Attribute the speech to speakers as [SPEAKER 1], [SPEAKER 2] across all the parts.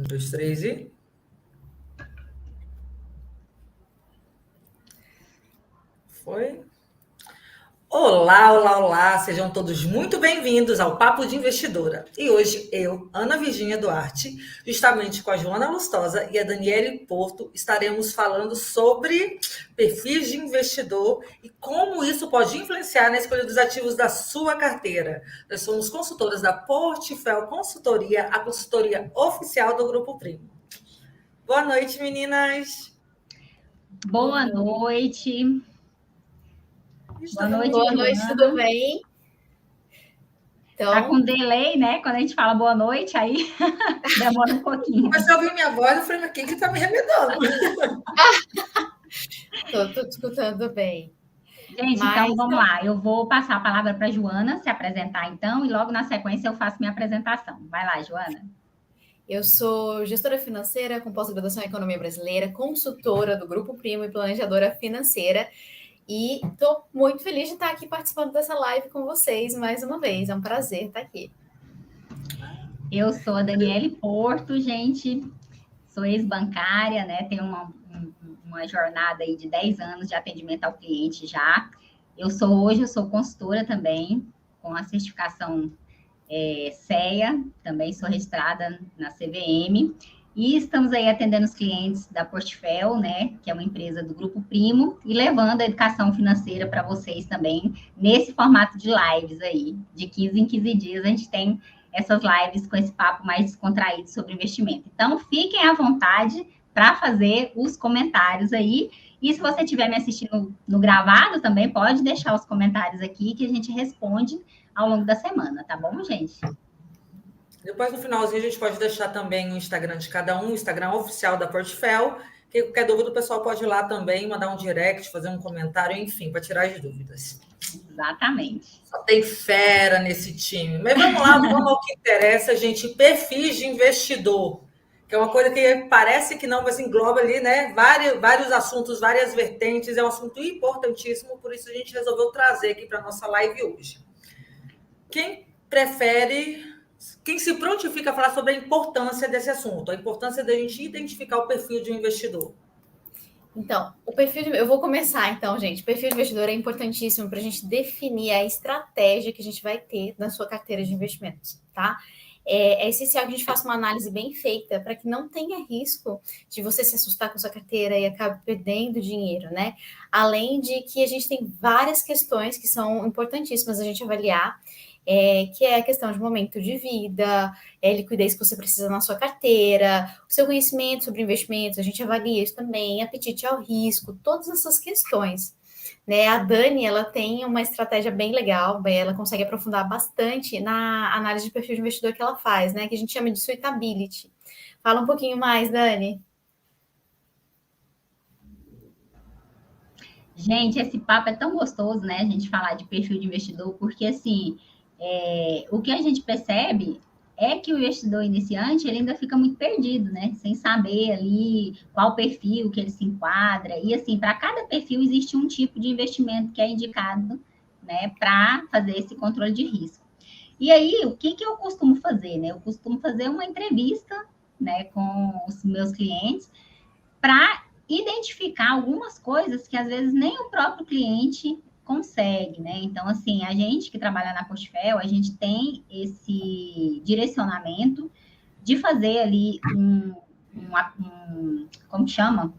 [SPEAKER 1] Um, dois, três e... Foi? Olá, olá, olá! Sejam todos muito bem-vindos ao Papo de Investidora. E hoje eu, Ana Virgínia Duarte, justamente com a Joana Lustosa e a Daniele Porto, estaremos falando sobre perfis de investidor e como isso pode influenciar na escolha dos ativos da sua carteira. Nós somos consultoras da Portfel Consultoria, a consultoria oficial do Grupo Primo. Boa noite, meninas!
[SPEAKER 2] Boa noite.
[SPEAKER 1] Boa noite,
[SPEAKER 3] tudo bem?
[SPEAKER 2] Então... Tá com delay, né? Quando a gente fala boa noite, aí demora um pouquinho.
[SPEAKER 1] Mas você ouviu minha voz, eu falei, mas quem que tá me remedando?
[SPEAKER 3] Tô escutando bem.
[SPEAKER 2] Gente, então vamos lá. Eu vou passar a palavra para a Joana se apresentar, então, e logo na sequência eu faço minha apresentação. Vai lá, Joana.
[SPEAKER 3] Eu sou gestora financeira com pós-graduação em Economia Brasileira, consultora do Grupo Primo e planejadora financeira. E estou muito feliz de estar aqui participando dessa live com vocês mais uma vez. É um prazer estar aqui.
[SPEAKER 2] Eu sou a Daniele Porto, gente. Sou ex-bancária, né? Tenho uma jornada aí de 10 anos de atendimento ao cliente já. Hoje eu sou consultora também, com a certificação CEA, também sou registrada na CVM. E estamos aí atendendo os clientes da Portfel, né, que é uma empresa do Grupo Primo, e levando a educação financeira para vocês também, nesse formato de lives aí. De 15 em 15 dias a gente tem essas lives com esse papo mais descontraído sobre investimento. Então, fiquem à vontade para fazer os comentários aí. E se você estiver me assistindo no gravado também, pode deixar os comentários aqui que a gente responde ao longo da semana, tá bom, gente?
[SPEAKER 1] Depois, no finalzinho, a gente pode deixar também o Instagram de cada um, o Instagram oficial da Portfel, que qualquer dúvida o pessoal pode ir lá também, mandar um direct, fazer um comentário, enfim, para tirar as dúvidas.
[SPEAKER 2] Exatamente.
[SPEAKER 1] Só tem fera nesse time. Mas vamos lá, vamos ao que interessa, gente. Perfis de investidor, que é uma coisa que parece que não, mas engloba ali, né? Vários assuntos, várias vertentes, é um assunto importantíssimo, por isso a gente resolveu trazer aqui para a nossa live hoje. Quem se prontifica a falar sobre a importância desse assunto, a importância da gente identificar o perfil de um investidor?
[SPEAKER 3] Então, eu vou começar então, gente. O perfil de investidor é importantíssimo para a gente definir a estratégia que a gente vai ter na sua carteira de investimentos, tá? É essencial que a gente faça uma análise bem feita para que não tenha risco de você se assustar com sua carteira e acabe perdendo dinheiro, né? Além de que a gente tem várias questões que são importantíssimas a gente avaliar, que é a questão de momento de vida, liquidez que você precisa na sua carteira, o seu conhecimento sobre investimentos, a gente avalia isso também, apetite ao risco, todas essas questões. Né? A Dani, ela tem uma estratégia bem legal, ela consegue aprofundar bastante na análise de perfil de investidor que ela faz, né? Que a gente chama de suitability. Fala um pouquinho mais, Dani.
[SPEAKER 2] Gente, esse papo é tão gostoso, né? A gente falar de perfil de investidor, porque assim, o que a gente percebe é que o investidor iniciante ele ainda fica muito perdido, né? Sem saber ali qual perfil que ele se enquadra. E assim, para cada perfil existe um tipo de investimento que é indicado, né, para fazer esse controle de risco. E aí, o que eu costumo fazer, né? Eu costumo fazer uma entrevista, né, com os meus clientes para identificar algumas coisas que às vezes nem o próprio cliente consegue, né? Então, assim, a gente que trabalha na Portfel, a gente tem esse direcionamento de fazer ali como chama?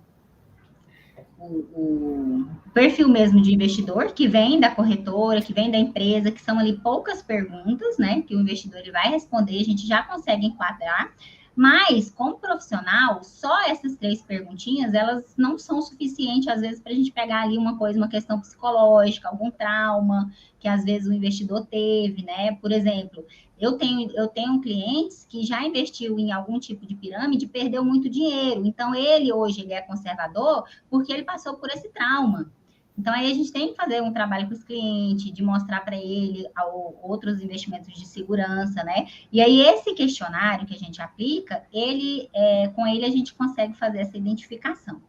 [SPEAKER 2] O perfil mesmo de investidor, que vem da corretora, que vem da empresa, que são ali poucas perguntas, né? Que o investidor ele vai responder, a gente já consegue enquadrar. Mas, como profissional, só essas 3 perguntinhas, elas não são suficientes, às vezes, para a gente pegar ali uma questão psicológica, algum trauma que, às vezes, o investidor teve, né? Por exemplo, eu tenho clientes que já investiu em algum tipo de pirâmide e perdeu muito dinheiro. Então, hoje, ele é conservador porque ele passou por esse trauma. Então, aí a gente tem que fazer um trabalho com esse cliente, de mostrar para ele outros investimentos de segurança, né? E aí, esse questionário que a gente aplica, com ele a gente consegue fazer essa identificação.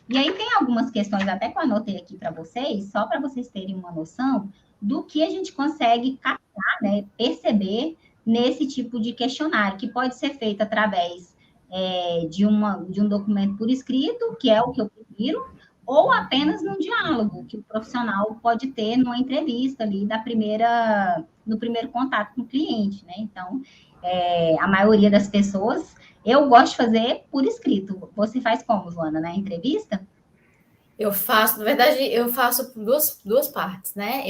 [SPEAKER 2] E aí, tem algumas questões, até que eu anotei aqui para vocês, só para vocês terem uma noção do que a gente consegue captar, né? Perceber nesse tipo de questionário, que pode ser feito através de um documento por escrito, que é o que eu prefiro, ou apenas num diálogo que o profissional pode ter numa entrevista ali no primeiro contato com o cliente, né? Então, a maioria das pessoas, eu gosto de fazer por escrito. Você faz como, Joana, na entrevista?
[SPEAKER 3] Eu faço, na verdade, eu faço duas partes, né?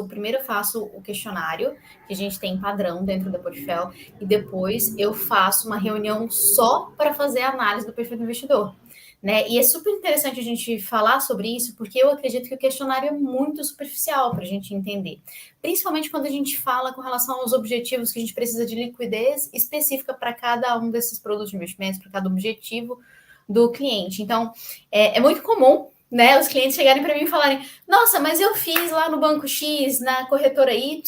[SPEAKER 3] Primeiro eu faço o questionário, que a gente tem padrão dentro da Portfel, e depois eu faço uma reunião só para fazer a análise do perfil do investidor. Né? E é super interessante a gente falar sobre isso, porque eu acredito que o questionário é muito superficial para a gente entender. Principalmente quando a gente fala com relação aos objetivos que a gente precisa de liquidez específica para cada um desses produtos de investimentos, para cada objetivo do cliente. Então, é muito comum, né, os clientes chegarem para mim e falarem: nossa, mas eu fiz lá no banco X, na corretora Y,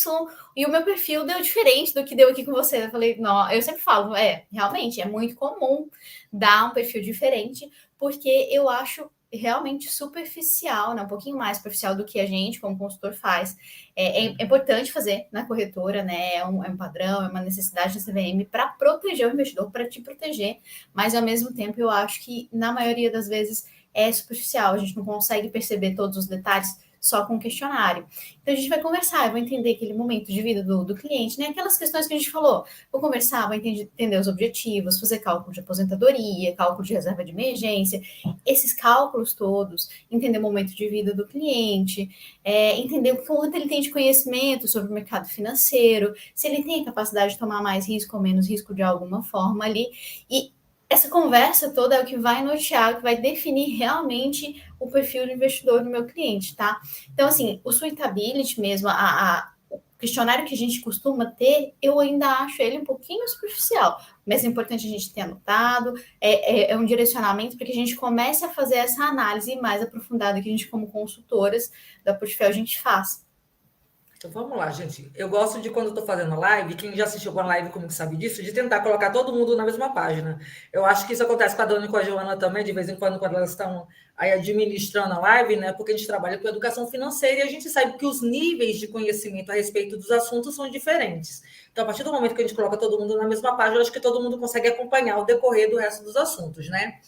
[SPEAKER 3] e o meu perfil deu diferente do que deu aqui com você. Eu falei, não, eu sempre falo, realmente, é muito comum dar um perfil diferente, porque eu acho realmente superficial, né, um pouquinho mais superficial do que a gente, como consultor, faz. É importante fazer na corretora, né, é um padrão, é uma necessidade da CVM para proteger o investidor, para te proteger, mas ao mesmo tempo eu acho que, na maioria das vezes, é superficial, a gente não consegue perceber todos os detalhes só com o questionário. Então, a gente vai conversar, eu vou entender aquele momento de vida do cliente, né? Aquelas questões que a gente falou. Vou conversar, vou entender os objetivos, fazer cálculo de aposentadoria, cálculo de reserva de emergência, esses cálculos todos, entender o momento de vida do cliente, entender o quanto ele tem de conhecimento sobre o mercado financeiro, se ele tem a capacidade de tomar mais risco ou menos risco de alguma forma ali. E essa conversa toda é o que vai nortear, que vai definir realmente o perfil do investidor do meu cliente, tá? Então, assim, o suitability mesmo, o questionário que a gente costuma ter, eu ainda acho ele um pouquinho superficial, mas é importante a gente ter anotado, é um direcionamento para que a gente comece a fazer essa análise mais aprofundada que a gente, como consultoras da Portfel, a gente faz.
[SPEAKER 1] Então vamos lá, gente. Eu gosto de quando eu estou fazendo live, quem já assistiu uma live comigo sabe disso, de tentar colocar todo mundo na mesma página. Eu acho que isso acontece com a Dona e com a Joana também, de vez em quando elas estão aí administrando a live, né? Porque a gente trabalha com educação financeira e a gente sabe que os níveis de conhecimento a respeito dos assuntos são diferentes. Então, a partir do momento que a gente coloca todo mundo na mesma página, eu acho que todo mundo consegue acompanhar o decorrer do resto dos assuntos, né?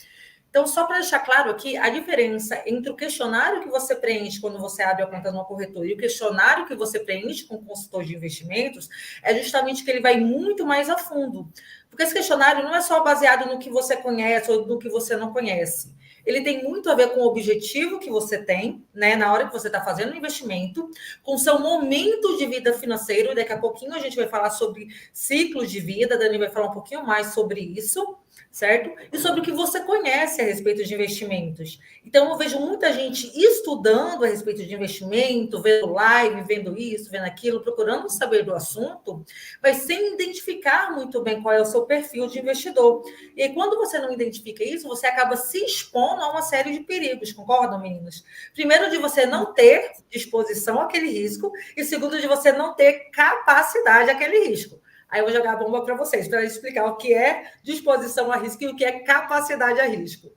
[SPEAKER 1] Então, só para deixar claro aqui, a diferença entre o questionário que você preenche quando você abre a conta numa corretora e o questionário que você preenche com o consultor de investimentos é justamente que ele vai muito mais a fundo. Porque esse questionário não é só baseado no que você conhece ou no que você não conhece. Ele tem muito a ver com o objetivo que você tem, né, na hora que você está fazendo o investimento, com o seu momento de vida financeiro. E daqui a pouquinho a gente vai falar sobre ciclos de vida, a Dani vai falar um pouquinho mais sobre isso, certo? E sobre o que você conhece a respeito de investimentos. Então, eu vejo muita gente estudando a respeito de investimento, vendo live, vendo isso, vendo aquilo, procurando saber do assunto, mas sem identificar muito bem qual é o seu perfil de investidor. E aí, quando você não identifica isso, você acaba se expondo a uma série de perigos, concordam, meninos? Primeiro, de você não ter disposição àquele risco, e segundo, de você não ter capacidade àquele risco. Aí eu vou jogar a bomba para vocês, para explicar o que é disposição a risco e o que é capacidade a risco.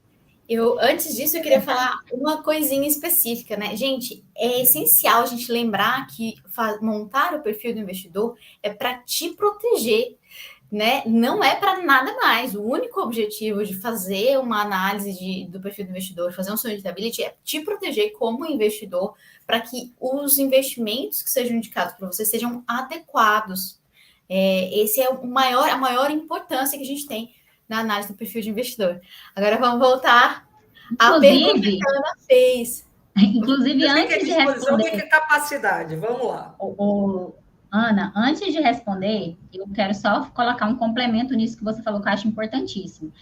[SPEAKER 3] Antes disso, eu queria falar uma coisinha específica, né? Gente, é essencial a gente lembrar que montar o perfil do investidor é para te proteger, né? Não é para nada mais. O único objetivo de fazer uma análise do perfil do investidor, fazer um suitability, é te proteger como investidor para que os investimentos que sejam indicados para você sejam adequados. Esse é a maior importância que a gente tem na análise do perfil de investidor. Agora vamos voltar à pergunta que a Ana fez.
[SPEAKER 2] Inclusive, antes de responder...
[SPEAKER 1] O que é capacidade? Vamos lá.
[SPEAKER 2] Ana, antes de responder, eu quero só colocar um complemento nisso que você falou, que eu acho importantíssimo.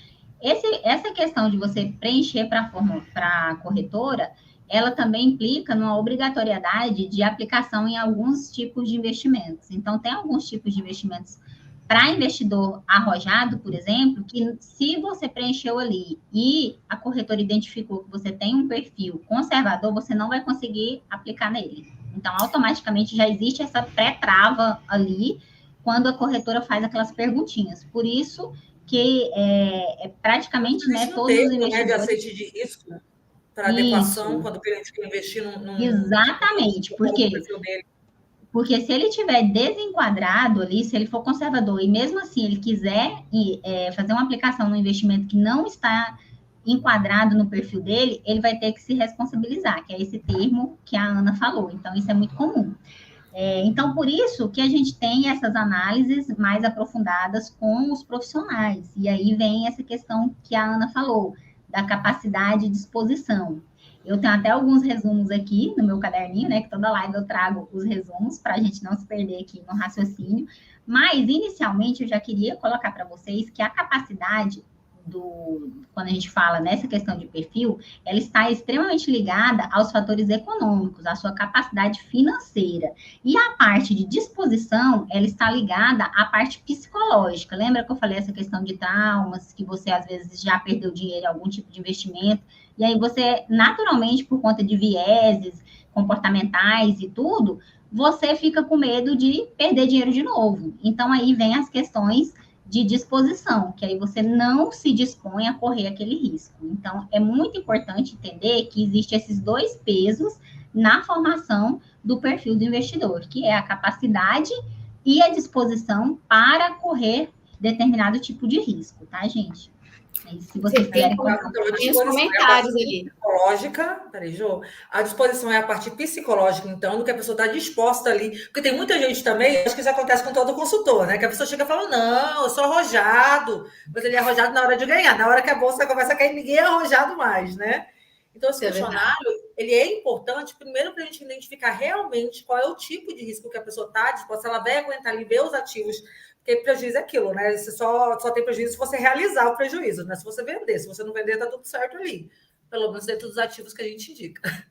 [SPEAKER 2] Essa questão de você preencher para a corretora, ela também implica numa obrigatoriedade de aplicação em alguns tipos de investimentos. Então, tem alguns tipos de investimentos para investidor arrojado, por exemplo, que se você preencheu ali e a corretora identificou que você tem um perfil conservador, você não vai conseguir aplicar nele. Então, automaticamente já existe essa pré-trava ali quando a corretora faz aquelas perguntinhas. Por isso que praticamente todos os investidores...
[SPEAKER 1] de aceite de risco para adequação, quando o cliente quer investir num...
[SPEAKER 2] Exatamente, porque Porque se ele tiver desenquadrado ali, se ele for conservador e mesmo assim ele quiser fazer uma aplicação no investimento que não está enquadrado no perfil dele, ele vai ter que se responsabilizar, que é esse termo que a Ana falou. Então, isso é muito comum. Então, por isso que a gente tem essas análises mais aprofundadas com os profissionais. E aí vem essa questão que a Ana falou, da capacidade de exposição. Eu tenho até alguns resumos aqui no meu caderninho, né? Que toda live eu trago os resumos para a gente não se perder aqui no raciocínio. Mas, inicialmente, eu já queria colocar para vocês que a capacidade quando a gente fala nessa questão de perfil, ela está extremamente ligada aos fatores econômicos, à sua capacidade financeira. E a parte de disposição, ela está ligada à parte psicológica. Lembra que eu falei essa questão de traumas, que você às vezes já perdeu dinheiro em algum tipo de investimento, e aí você, naturalmente, por conta de vieses comportamentais e tudo, você fica com medo de perder dinheiro de novo. Então, aí vem as questões de disposição, que aí você não se dispõe a correr aquele risco. Então, é muito importante entender que existem esses dois pesos na formação do perfil do investidor, que é a capacidade e a disposição para correr determinado tipo de risco, tá, gente? Se vocês quiserem
[SPEAKER 3] colocar os comentários ali.
[SPEAKER 1] Psicológica, peraí, Jô. A disposição é a parte psicológica, então, do que a pessoa está disposta ali. Porque tem muita gente também, acho que isso acontece com todo consultor, né? Que a pessoa chega e fala, não, eu sou arrojado. Mas ele é arrojado na hora de ganhar. Na hora que a bolsa começa a cair, ninguém é arrojado mais, né? Então, esse questionário, ele é importante, primeiro, para a gente identificar realmente qual é o tipo de risco que a pessoa está disposta, se ela vai aguentar ali, ver os ativos. Porque prejuízo é aquilo, né? Você só tem prejuízo se você realizar o prejuízo, né? Se você vender. Se você não vender, tá tudo certo ali. Pelo menos dentro dos ativos que a gente indica.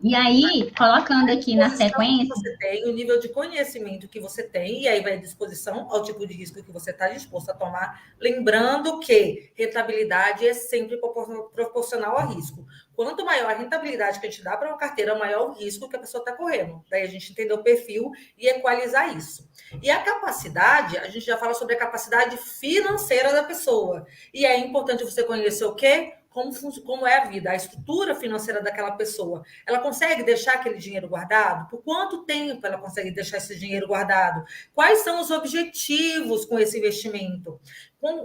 [SPEAKER 2] E aí, colocando aqui na sequência...
[SPEAKER 1] Você tem o nível de conhecimento que você tem, e aí vai à disposição ao tipo de risco que você está disposto a tomar. Lembrando que rentabilidade é sempre proporcional ao risco. Quanto maior a rentabilidade que a gente dá para uma carteira, maior o risco que a pessoa está correndo. Daí a gente entender o perfil e equalizar isso. E a capacidade, a gente já fala sobre a capacidade financeira da pessoa. E é importante você conhecer o quê? Como é a vida, a estrutura financeira daquela pessoa. Ela consegue deixar aquele dinheiro guardado? Por quanto tempo ela consegue deixar esse dinheiro guardado? Quais são os objetivos com esse investimento?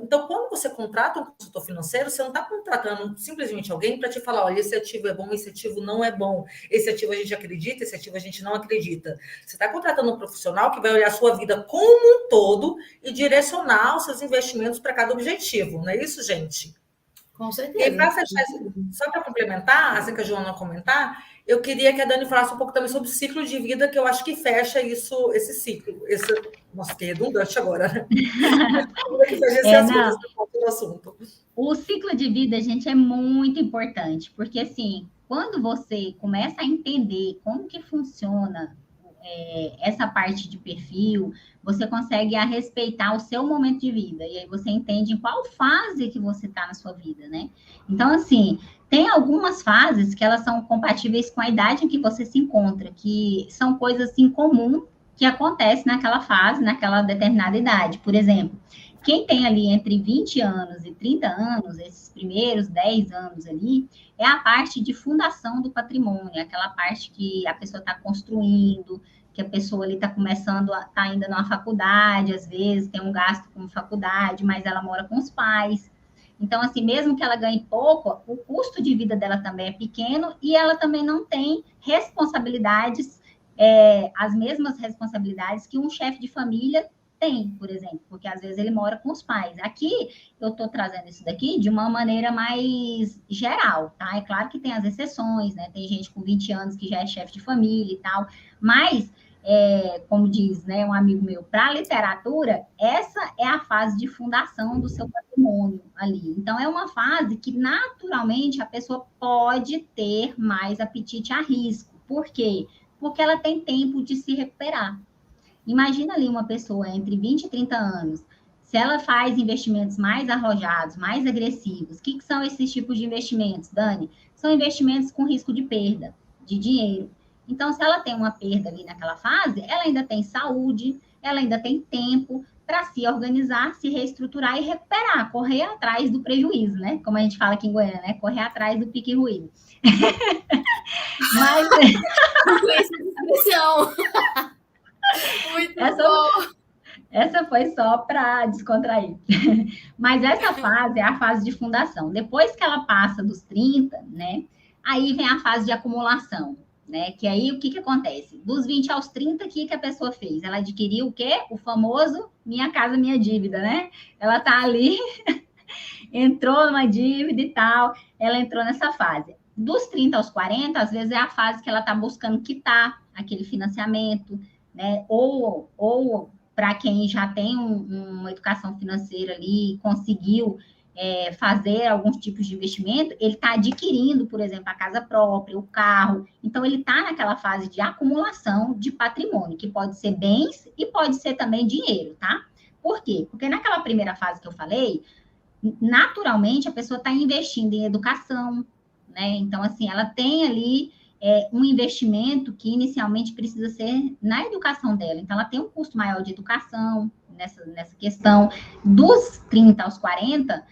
[SPEAKER 1] Então, quando você contrata um consultor financeiro, você não está contratando simplesmente alguém para te falar, olha, esse ativo é bom, esse ativo não é bom, esse ativo a gente acredita, esse ativo a gente não acredita. Você está contratando um profissional que vai olhar a sua vida como um todo e direcionar os seus investimentos para cada objetivo, não é isso, gente?
[SPEAKER 3] Com certeza.
[SPEAKER 1] E para fechar, só para complementar, assim que a Joana comentar, eu queria que a Dani falasse um pouco também sobre o ciclo de vida, que eu acho que fecha esse ciclo. Nossa, que redundante agora, né? Assunto.
[SPEAKER 2] O ciclo de vida, gente, é muito importante, porque assim, quando você começa a entender como que funciona essa parte de perfil, você consegue respeitar o seu momento de vida, e aí você entende em qual fase que você está na sua vida, né? Então, assim, tem algumas fases que elas são compatíveis com a idade em que você se encontra, que são coisas, assim, comuns que acontecem naquela fase, naquela determinada idade. Por exemplo, quem tem ali entre 20 anos e 30 anos, esses primeiros 10 anos ali, é a parte de fundação do patrimônio, aquela parte que a pessoa está construindo, que a pessoa ali está começando, está ainda numa faculdade, às vezes tem um gasto com faculdade, mas ela mora com os pais. Então, assim, mesmo que ela ganhe pouco, o custo de vida dela também é pequeno e ela também não tem responsabilidades, as mesmas responsabilidades que um chefe de família tem, por exemplo, porque às vezes ele mora com os pais. Aqui, eu estou trazendo isso daqui de uma maneira mais geral, tá? É claro que tem as exceções, né? Tem gente com 20 anos que já é chefe de família e tal, mas, como diz, né, um amigo meu, para a literatura, essa é a fase de fundação do seu patrimônio ali. Então, é uma fase que, naturalmente, a pessoa pode ter mais apetite a risco. Por quê? Porque ela tem tempo de se recuperar. Imagina ali uma pessoa entre 20 e 30 anos, se ela faz investimentos mais arrojados, mais agressivos, o que são esses tipos de investimentos, Dani? São investimentos com risco de perda de dinheiro. Então, se ela tem uma perda ali naquela fase, ela ainda tem saúde, ela ainda tem tempo para se organizar, se reestruturar e recuperar, correr atrás do prejuízo, né? Como a gente fala aqui em Goiânia, né? Correr atrás do pique ruído. Mas...
[SPEAKER 3] expressão. Muito bom.
[SPEAKER 2] Essa foi só para descontrair. Mas essa fase é a fase de fundação. Depois que ela passa dos 30, né? Aí vem a fase de acumulação, né? Que aí o que acontece? Dos 20 aos 30, o que a pessoa fez? Ela adquiriu o quê? O famoso minha casa, minha dívida, né? Ela tá ali, entrou numa dívida e tal, ela entrou nessa fase. Dos 30 aos 40, às vezes é a fase que ela tá buscando quitar aquele financiamento, né? Ou para quem já tem uma educação financeira ali, conseguiu fazer alguns tipos de investimento, ele está adquirindo, por exemplo, a casa própria, o carro. Então, ele está naquela fase de acumulação de patrimônio, que pode ser bens e pode ser também dinheiro, tá? Por quê? Porque naquela primeira fase que eu falei, naturalmente a pessoa está investindo em educação, né? Então, assim, ela tem ali um investimento que inicialmente precisa ser na educação dela. Então, ela tem um custo maior de educação nessa questão. Dos 30 aos 40,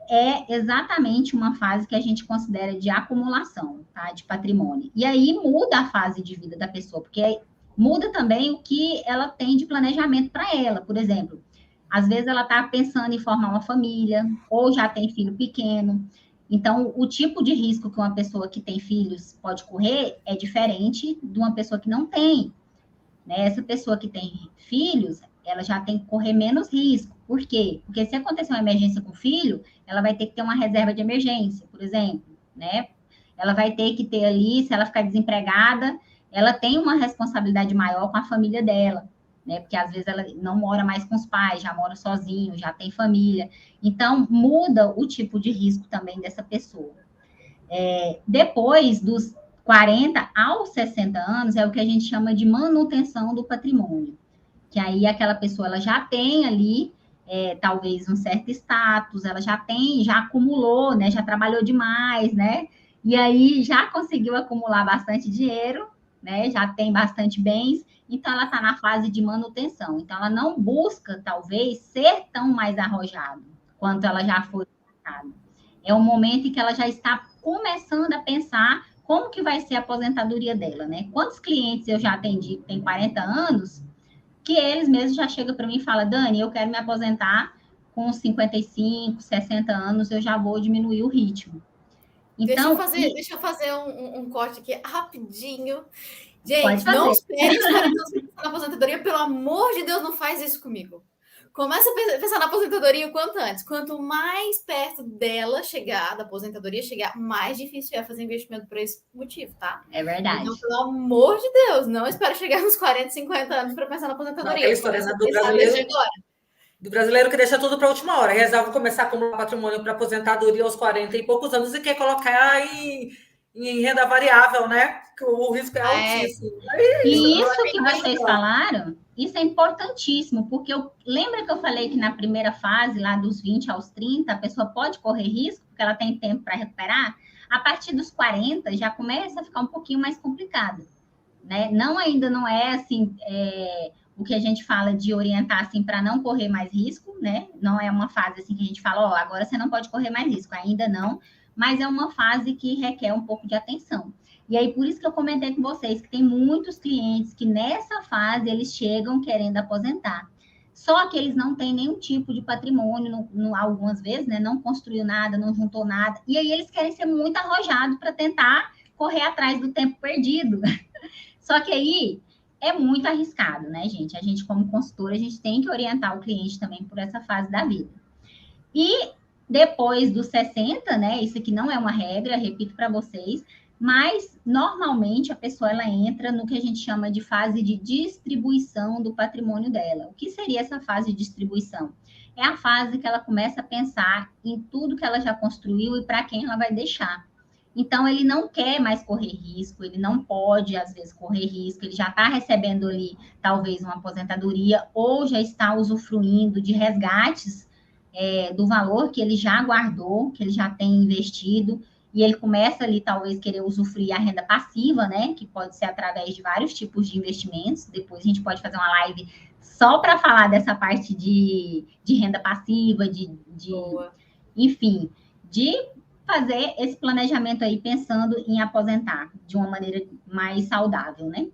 [SPEAKER 2] é exatamente uma fase que a gente considera de acumulação, tá? De patrimônio. E aí muda a fase de vida da pessoa, porque muda também o que ela tem de planejamento para ela. Por exemplo, às vezes ela está pensando em formar uma família, ou já tem filho pequeno. Então, o tipo de risco que uma pessoa que tem filhos pode correr é diferente de uma pessoa que não tem, né? Essa pessoa que tem filhos, ela já tem que correr menos risco. Por quê? Porque se acontecer uma emergência com o filho, ela vai ter que ter uma reserva de emergência, por exemplo, né? Ela vai ter que ter ali, se ela ficar desempregada, ela tem uma responsabilidade maior com a família dela, né? Porque às vezes ela não mora mais com os pais, já mora sozinho, já tem família. Então, muda o tipo de risco também dessa pessoa. Depois dos 40 aos 60 anos, é o que a gente chama de manutenção do patrimônio. Que aí aquela pessoa ela já tem ali, talvez, um certo status, ela já acumulou, né? Já trabalhou demais, né? E aí já conseguiu acumular bastante dinheiro, né? Já tem bastante bens, então ela está na fase de manutenção. Então ela não busca, talvez, ser tão mais arrojada quanto ela já foi. É um momento em que ela já está começando a pensar como que vai ser a aposentadoria dela, né? Quantos clientes eu já atendi que tem 40 anos, que eles mesmos já chegam para mim e falam, Dani, eu quero me aposentar com 55, 60 anos, eu já vou diminuir o ritmo. Então,
[SPEAKER 3] deixa eu fazer um corte aqui rapidinho. Gente, não espere os 40 anos para pensar na aposentadoria, pelo amor de Deus, não faz isso comigo. Começa a pensar na aposentadoria o quanto antes. Quanto mais perto dela chegar, da aposentadoria chegar, mais difícil é fazer investimento por esse motivo, tá?
[SPEAKER 2] É verdade.
[SPEAKER 3] Então, pelo amor de Deus, não espere chegar nos 40, 50 anos para pensar na aposentadoria.
[SPEAKER 1] Não, história do brasileiro que deixa tudo para a última hora. Resolve começar a acumular patrimônio para aposentadoria aos 40 e poucos anos e quer colocar em renda variável, né? Que o risco é altíssimo.
[SPEAKER 2] E isso que vocês falaram, isso é importantíssimo, porque lembra que eu falei que na primeira fase, lá dos 20 aos 30, a pessoa pode correr risco, porque ela tem tempo para recuperar. A partir dos 40, já começa a ficar um pouquinho mais complicado, né? Ainda não é assim, o que a gente fala de orientar assim para não correr mais risco, né? Não é uma fase assim que a gente fala, agora você não pode correr mais risco, ainda não, mas é uma fase que requer um pouco de atenção. E aí, por isso que eu comentei com vocês que tem muitos clientes que nessa fase eles chegam querendo aposentar. Só que eles não têm nenhum tipo de patrimônio, algumas vezes, né? Não construiu nada, não juntou nada. E aí eles querem ser muito arrojados para tentar correr atrás do tempo perdido. Só que aí é muito arriscado, né, gente? A gente, como consultora, a gente tem que orientar o cliente também por essa fase da vida. E depois dos 60, né? Isso aqui não é uma regra, repito para vocês, mas normalmente a pessoa ela entra no que a gente chama de fase de distribuição do patrimônio dela. O que seria essa fase de distribuição? É a fase que ela começa a pensar em tudo que ela já construiu e para quem ela vai deixar. Então, ele não quer mais correr risco, ele não pode, às vezes, correr risco, ele já está recebendo ali, talvez, uma aposentadoria ou já está usufruindo de resgates do valor que ele já guardou, que ele já tem investido, e ele começa ali, talvez, querer usufruir a renda passiva, né? Que pode ser através de vários tipos de investimentos. Depois a gente pode fazer uma live só para falar dessa parte de renda passiva, enfim, de fazer esse planejamento aí pensando em aposentar de uma maneira mais saudável, né?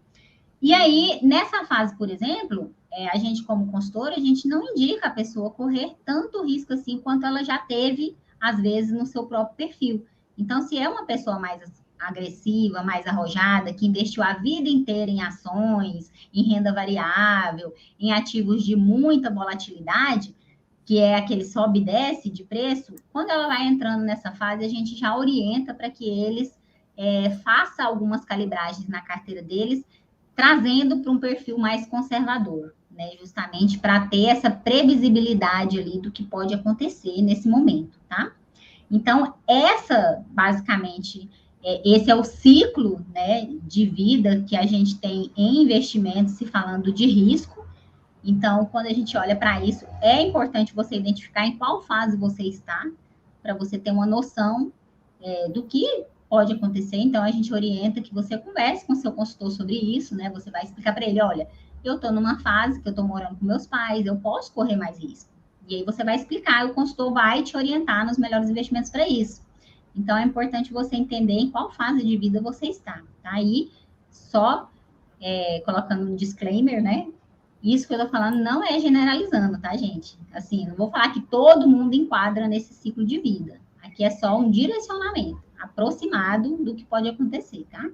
[SPEAKER 2] E aí, nessa fase, por exemplo, a gente, como consultora, a gente não indica a pessoa correr tanto risco assim quanto ela já teve, às vezes, no seu próprio perfil. Então, se é uma pessoa mais agressiva, mais arrojada, que investiu a vida inteira em ações, em renda variável, em ativos de muita volatilidade, que é aquele sobe e desce de preço, quando ela vai entrando nessa fase, a gente já orienta para que eles façam algumas calibragens na carteira deles, trazendo para um perfil mais conservador, né? Justamente para ter essa previsibilidade ali do que pode acontecer nesse momento, tá? Então, basicamente, esse é o ciclo, né, de vida que a gente tem em investimentos, se falando de risco. Então, quando a gente olha para isso, é importante você identificar em qual fase você está, para você ter uma noção do que pode acontecer. Então, a gente orienta que você converse com o seu consultor sobre isso, né? Você vai explicar para ele, olha, eu estou numa fase que eu estou morando com meus pais, eu posso correr mais risco. E aí você vai explicar, e o consultor vai te orientar nos melhores investimentos para isso. Então, é importante você entender em qual fase de vida você está, tá? Aí, só colocando um disclaimer, né? Isso que eu tô falando não é generalizando, tá, gente? Assim, não vou falar que todo mundo enquadra nesse ciclo de vida. Aqui é só um direcionamento aproximado do que pode acontecer, tá?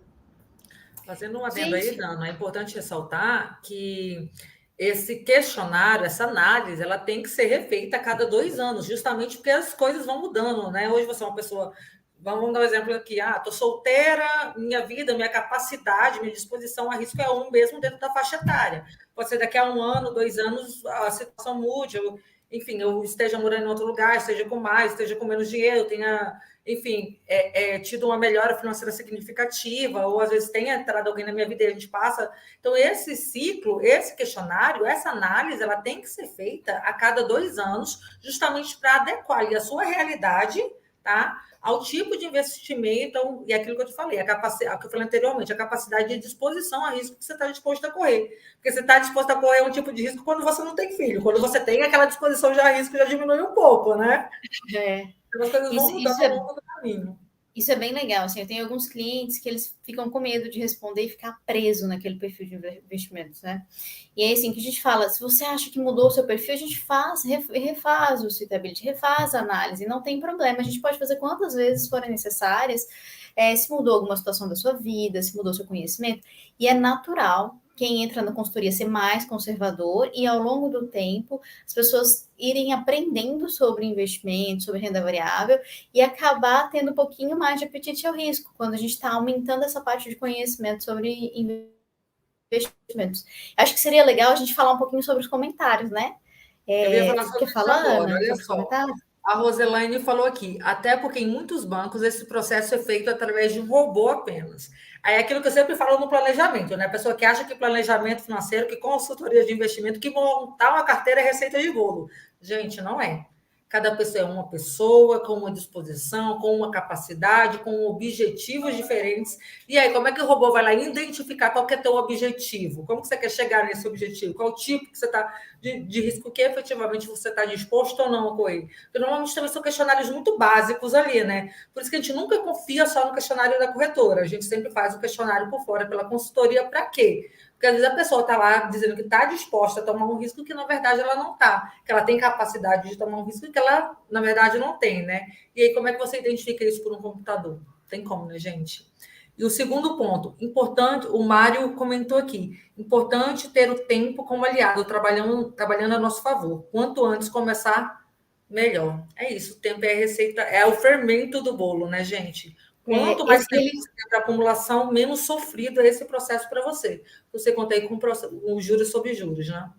[SPEAKER 1] Fazendo um adendo aí, Dana, é importante ressaltar que esse questionário, essa análise, ela tem que ser refeita a cada 2 anos, justamente porque as coisas vão mudando, né? Hoje você é uma pessoa. Vamos dar um exemplo aqui. Estou solteira, minha vida, minha capacidade, minha disposição a risco é um mesmo dentro da faixa etária. Pode ser daqui a 1 ano, 2 anos, a situação mude, enfim, eu esteja morando em outro lugar, esteja com mais, esteja com menos dinheiro, tenha, enfim, tido uma melhora financeira significativa, ou às vezes tenha entrado alguém na minha vida e a gente passa. Então, esse ciclo, esse questionário, essa análise, ela tem que ser feita a cada 2 anos, justamente para adequar ali a sua realidade, tá? Ao tipo de investimento, e aquilo que eu te falei, a capacidade, que eu falei anteriormente, a capacidade de disposição a risco que você está disposto a correr. Porque você está disposto a correr um tipo de risco quando você não tem filho. Quando você tem, aquela disposição de risco já diminui um pouco, né?
[SPEAKER 3] Então,
[SPEAKER 1] as coisas vão mudando ao longo do caminho.
[SPEAKER 3] Isso é bem legal, assim, eu tenho alguns clientes que eles ficam com medo de responder e ficar preso naquele perfil de investimentos, né? E aí, assim, que a gente fala, se você acha que mudou o seu perfil, a gente refaz o suitability, refaz a análise, não tem problema, a gente pode fazer quantas vezes forem necessárias, se mudou alguma situação da sua vida, se mudou seu conhecimento, e é natural quem entra na consultoria ser mais conservador e ao longo do tempo as pessoas irem aprendendo sobre investimento, sobre renda variável e acabar tendo um pouquinho mais de apetite ao risco, quando a gente está aumentando essa parte de conhecimento sobre investimentos. Acho que seria legal a gente falar um pouquinho sobre os comentários, né?
[SPEAKER 1] Eu ia falar sobre isso agora, olha só. A Roselaine falou aqui, até porque em muitos bancos esse processo é feito através de um robô apenas. Aí é aquilo que eu sempre falo no planejamento, né? A pessoa que acha que planejamento financeiro, que consultoria de investimento, que montar uma carteira é receita de bolo. Gente, não é. Cada pessoa é uma pessoa, com uma disposição, com uma capacidade, com objetivos diferentes. E aí, como é que o robô vai lá identificar qual que é o teu objetivo? Como que você quer chegar nesse objetivo? Qual o tipo que você está de risco que efetivamente você está disposto ou não a correr? Porque normalmente também são questionários muito básicos ali, né? Por isso que a gente nunca confia só no questionário da corretora. A gente sempre faz o questionário por fora pela consultoria. Para quê? Porque às vezes a pessoa está lá dizendo que está disposta a tomar um risco que, na verdade, ela não está. Que ela tem capacidade de tomar um risco que ela, na verdade, não tem, né? E aí, como é que você identifica isso por um computador? Tem como, né, gente? E o segundo ponto, importante, o Mário comentou aqui, importante ter o tempo como aliado, trabalhando a nosso favor. Quanto antes começar, melhor. É isso, o tempo é a receita, é o fermento do bolo, né, gente? Quanto mais tempo você tem para acumulação, menos sofrido é esse processo para você. Você conta aí com os juros sobre juros, né?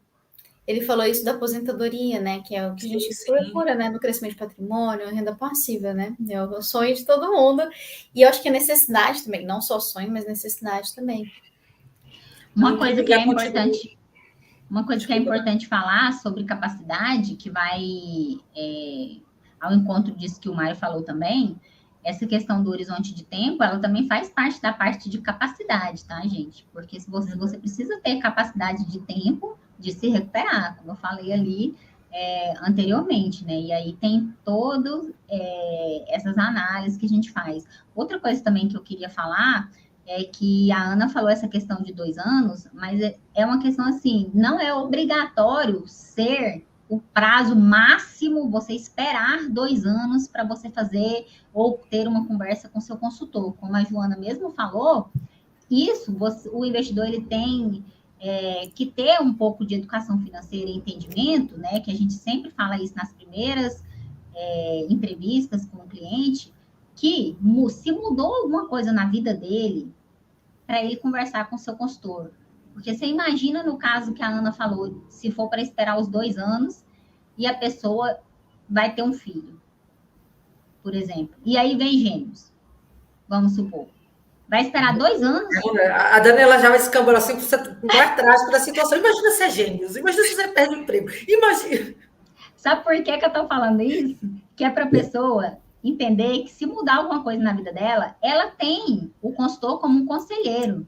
[SPEAKER 3] Ele falou isso da aposentadoria, né? Que é o que a gente procura, né? No crescimento de patrimônio, renda passiva, né? É o sonho de todo mundo. E eu acho que é necessidade também, não só sonho, mas necessidade também.
[SPEAKER 2] Uma coisa que é importante falar sobre capacidade, que vai ao encontro disso que o Mário falou também, essa questão do horizonte de tempo, ela também faz parte da parte de capacidade, tá, gente? Porque se você precisa ter capacidade de tempo de se recuperar, como eu falei ali anteriormente, né? E aí tem todas essas análises que a gente faz. Outra coisa também que eu queria falar é que a Ana falou essa questão de 2 anos, mas é uma questão assim, não é obrigatório ser o prazo máximo, você esperar 2 anos para você fazer ou ter uma conversa com seu consultor. Como a Joana mesmo falou, o investidor ele tem que ter um pouco de educação financeira e entendimento, né? Que a gente sempre fala isso nas primeiras entrevistas com o cliente, que se mudou alguma coisa na vida dele, para ele conversar com o seu consultor. Porque você imagina no caso que a Ana falou, se for para esperar os 2 anos e a pessoa vai ter um filho, por exemplo. E aí vem gêmeos, vamos supor. Vai esperar 2 anos?
[SPEAKER 1] A Dani, ela já vai se cambando assim, vai atrás da situação. Imagina se é gêmeos, imagina se você perde o emprego. Imagina.
[SPEAKER 2] Sabe por que eu estou falando isso? Que é para a pessoa entender que se mudar alguma coisa na vida dela, ela tem o consultor como um conselheiro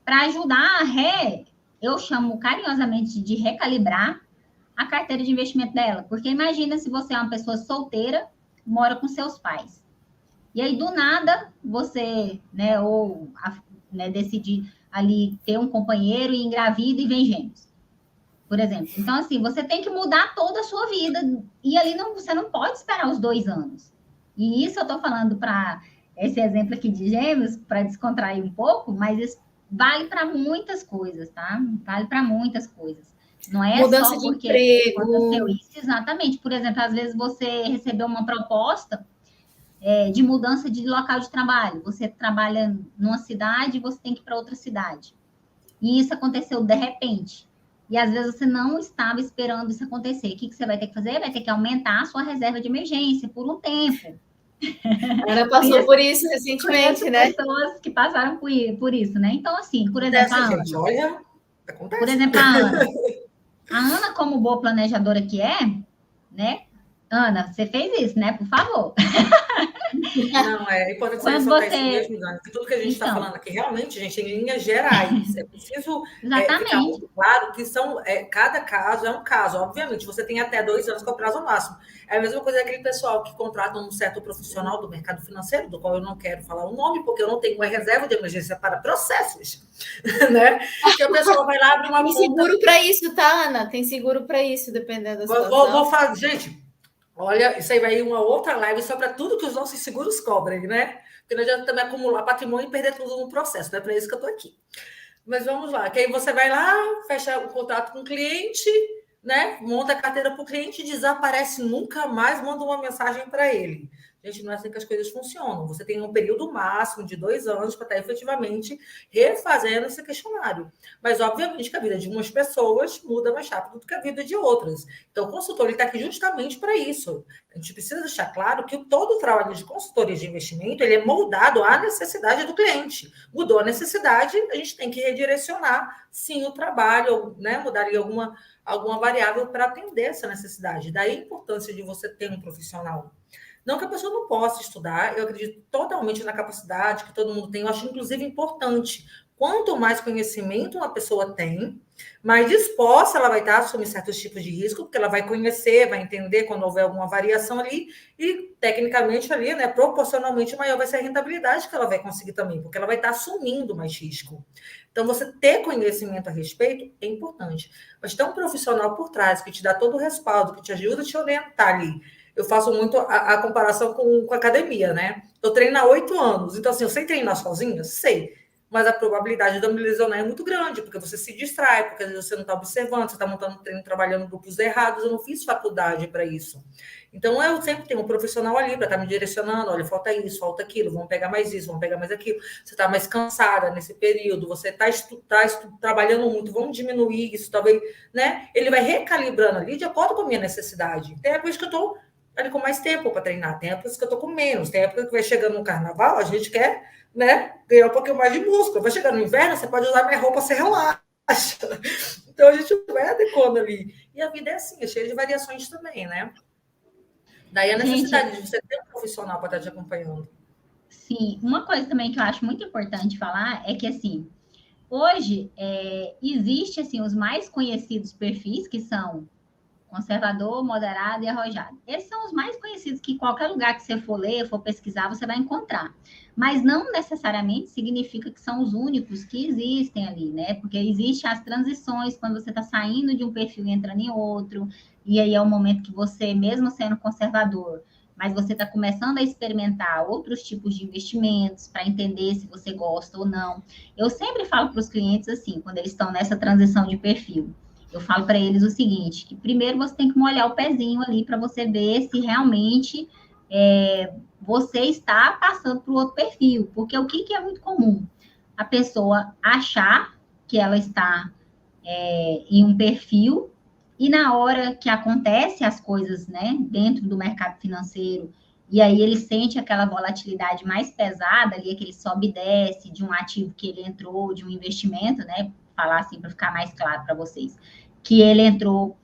[SPEAKER 2] para ajudar eu chamo carinhosamente de recalibrar a carteira de investimento dela. Porque imagina se você é uma pessoa solteira, mora com seus pais. E aí, do nada, você, decidir ali ter um companheiro e engravida e vem gêmeos, por exemplo. Então, assim, você tem que mudar toda a sua vida. E ali você não pode esperar os 2 anos. E isso eu estou falando para esse exemplo aqui de gêmeos, para descontrair um pouco, mas isso vale para muitas coisas, tá? Vale para muitas coisas. Não é
[SPEAKER 3] mudança
[SPEAKER 2] só
[SPEAKER 3] de
[SPEAKER 2] porque
[SPEAKER 3] emprego.
[SPEAKER 2] aconteceu isso. Exatamente. Por exemplo, às vezes você recebeu uma proposta de mudança de local de trabalho. Você trabalha numa cidade e você tem que ir para outra cidade. E isso aconteceu de repente. E às vezes você não estava esperando isso acontecer. O que você vai ter que fazer? Vai ter que aumentar a sua reserva de emergência por um tempo.
[SPEAKER 3] Ela passou por isso recentemente, né?
[SPEAKER 2] Pessoas que passaram por isso, né? Então, assim, por exemplo,
[SPEAKER 1] Gente, olha, acontece.
[SPEAKER 2] Por exemplo, a Ana, como boa planejadora que é, né? Ana, você fez isso, né? Por favor.
[SPEAKER 1] Não, é importante você ressaltar isso mesmo, Dani, porque tudo que a gente está falando aqui, realmente, gente, em linhas gerais, é preciso ficar muito claro que cada caso é um caso. Obviamente, você tem até 2 anos, que é o prazo máximo. É a mesma coisa aquele pessoal que contrata um certo profissional do mercado financeiro, do qual eu não quero falar o nome, porque eu não tenho uma reserva de emergência para processos, né? Que a pessoa vai lá abrir uma
[SPEAKER 3] conta... Tem seguro para isso, tá, Ana? Tem seguro para isso, dependendo da situação.
[SPEAKER 1] Vou falar, gente... Olha, isso aí vai ir uma outra live só para tudo que os nossos seguros cobrem, né? Porque não adianta também acumular patrimônio e perder tudo no processo, não é para isso que eu estou aqui. Mas vamos lá, que aí você vai lá, fecha o contrato com o cliente, né? Monta a carteira para o cliente, desaparece nunca mais, manda uma mensagem para ele. Gente, não é assim que as coisas funcionam. Você tem um período máximo de 2 anos para estar efetivamente refazendo esse questionário. Mas, obviamente, que a vida de umas pessoas muda mais rápido do que a vida de outras. Então, o consultor está aqui justamente para isso. A gente precisa deixar claro que todo o trabalho de consultoria de investimento ele é moldado à necessidade do cliente. Mudou a necessidade, a gente tem que redirecionar, sim, o trabalho, né? Mudar ali alguma variável para atender essa necessidade. Daí a importância de você ter um profissional. Não que a pessoa não possa estudar, eu acredito totalmente na capacidade que todo mundo tem, eu acho inclusive importante. Quanto mais conhecimento uma pessoa tem, mais disposta ela vai estar a assumir certos tipos de risco, porque ela vai conhecer, vai entender quando houver alguma variação ali, e tecnicamente ali, né, proporcionalmente maior vai ser a rentabilidade que ela vai conseguir também, porque ela vai estar assumindo mais risco. Então, você ter conhecimento a respeito é importante. Mas ter um profissional por trás que te dá todo o respaldo, que te ajuda a te orientar ali. Eu faço muito a comparação com a academia, né? Eu treino há 8 anos, então assim, eu sei treinar sozinha? Sei. Mas a probabilidade de eu me lesionar é muito grande, porque você se distrai, porque às vezes você não está observando, você está montando treino, trabalhando em grupos errados, eu não fiz faculdade para isso. Então, eu sempre tenho um profissional ali para estar me direcionando, olha, falta isso, falta aquilo, vamos pegar mais isso, vamos pegar mais aquilo. Você está mais cansada nesse período, você está trabalhando muito, vamos diminuir isso, talvez, né? Ele vai recalibrando ali de acordo com a minha necessidade. Tem épocas que eu estou ali com mais tempo para treinar, tem épocas que eu estou com menos, tem época que vai chegando no carnaval, a gente quer, né, ganhar um pouquinho mais de músculo. Vai chegar no inverno, você pode usar minha roupa, você relaxa. Então, a gente vai adequando ali. E a vida é assim, é cheia de variações também, né? Daí a necessidade de você ter um profissional para estar te acompanhando.
[SPEAKER 2] Sim, uma coisa também que eu acho muito importante falar é que, assim, hoje existe, assim, os mais conhecidos perfis, que são conservador, moderado e arrojado. Esses são os mais conhecidos que qualquer lugar que você for ler, for pesquisar, você vai encontrar. Mas não necessariamente significa que são os únicos que existem ali, né? Porque existem as transições quando você está saindo de um perfil e entrando em outro, e aí é o momento que você, mesmo sendo conservador, mas você está começando a experimentar outros tipos de investimentos para entender se você gosta ou não. Eu sempre falo para os clientes assim, quando eles estão nessa transição de perfil, eu falo para eles o seguinte, que primeiro você tem que molhar o pezinho ali para você ver se realmente você está passando para o outro perfil. Porque o que é muito comum? A pessoa achar que ela está em um perfil e na hora que acontece as coisas, né, dentro do mercado financeiro, e aí ele sente aquela volatilidade mais pesada ali, aquele sobe e desce de um ativo que ele entrou, de um investimento, né, falar assim para ficar mais claro para vocês, que ele entrou,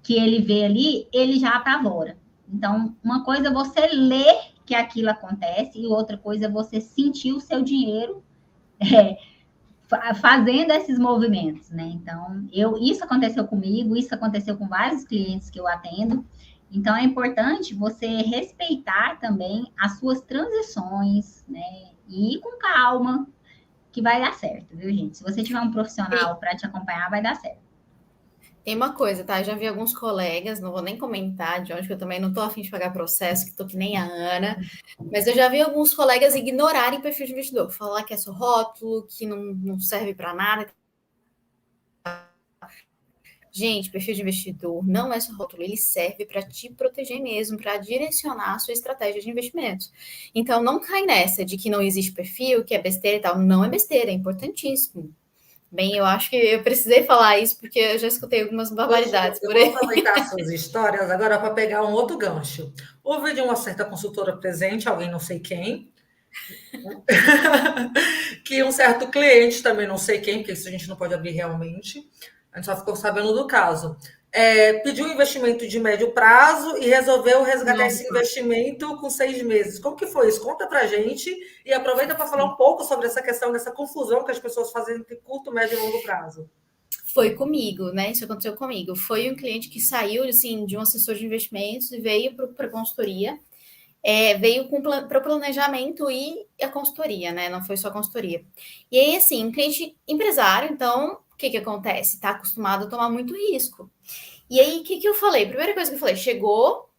[SPEAKER 2] que ele vê ali, ele já apavora. Então, uma coisa é você ler que aquilo acontece e outra coisa é você sentir o seu dinheiro fazendo esses movimentos, né? Então, isso aconteceu comigo, isso aconteceu com vários clientes que eu atendo. Então, é importante você respeitar também as suas transições, né? E ir com calma, que vai dar certo, viu, gente? Se você tiver um profissional para te acompanhar, vai dar certo.
[SPEAKER 3] Tem uma coisa, tá? Eu já vi alguns colegas, não vou nem comentar de onde, que eu também não tô afim de pagar processo, que tô que nem a Ana, mas eu já vi alguns colegas ignorarem o perfil de investidor, falar que é só rótulo, que não serve para nada. Gente, perfil de investidor não é só rótulo, ele serve para te proteger mesmo, para direcionar a sua estratégia de investimentos. Então, não cai nessa de que não existe perfil, que é besteira e tal. Não é besteira, é importantíssimo. Bem, eu acho que eu precisei falar isso porque eu já escutei algumas barbaridades por aí.
[SPEAKER 1] Eu vou aproveitar as suas histórias agora para pegar um outro gancho. Houve de uma certa consultora presente, alguém não sei quem, que um certo cliente, também não sei quem, porque isso a gente não pode abrir realmente, a gente só ficou sabendo do caso, pediu um investimento de médio prazo e resolveu resgatar esse investimento com 6 meses. Como que foi isso? Conta pra gente e aproveita para falar um pouco sobre essa questão dessa confusão que as pessoas fazem entre curto, médio e longo prazo.
[SPEAKER 3] Foi comigo, né? Isso aconteceu comigo. Foi um cliente que saiu assim, de um assessor de investimentos e veio para a consultoria. Veio para o planejamento e a consultoria, né? Não foi só a consultoria. E aí, assim, um cliente empresário, então, o que acontece? Está acostumado a tomar muito risco. E aí, o que eu falei? Primeira coisa que eu falei, chegou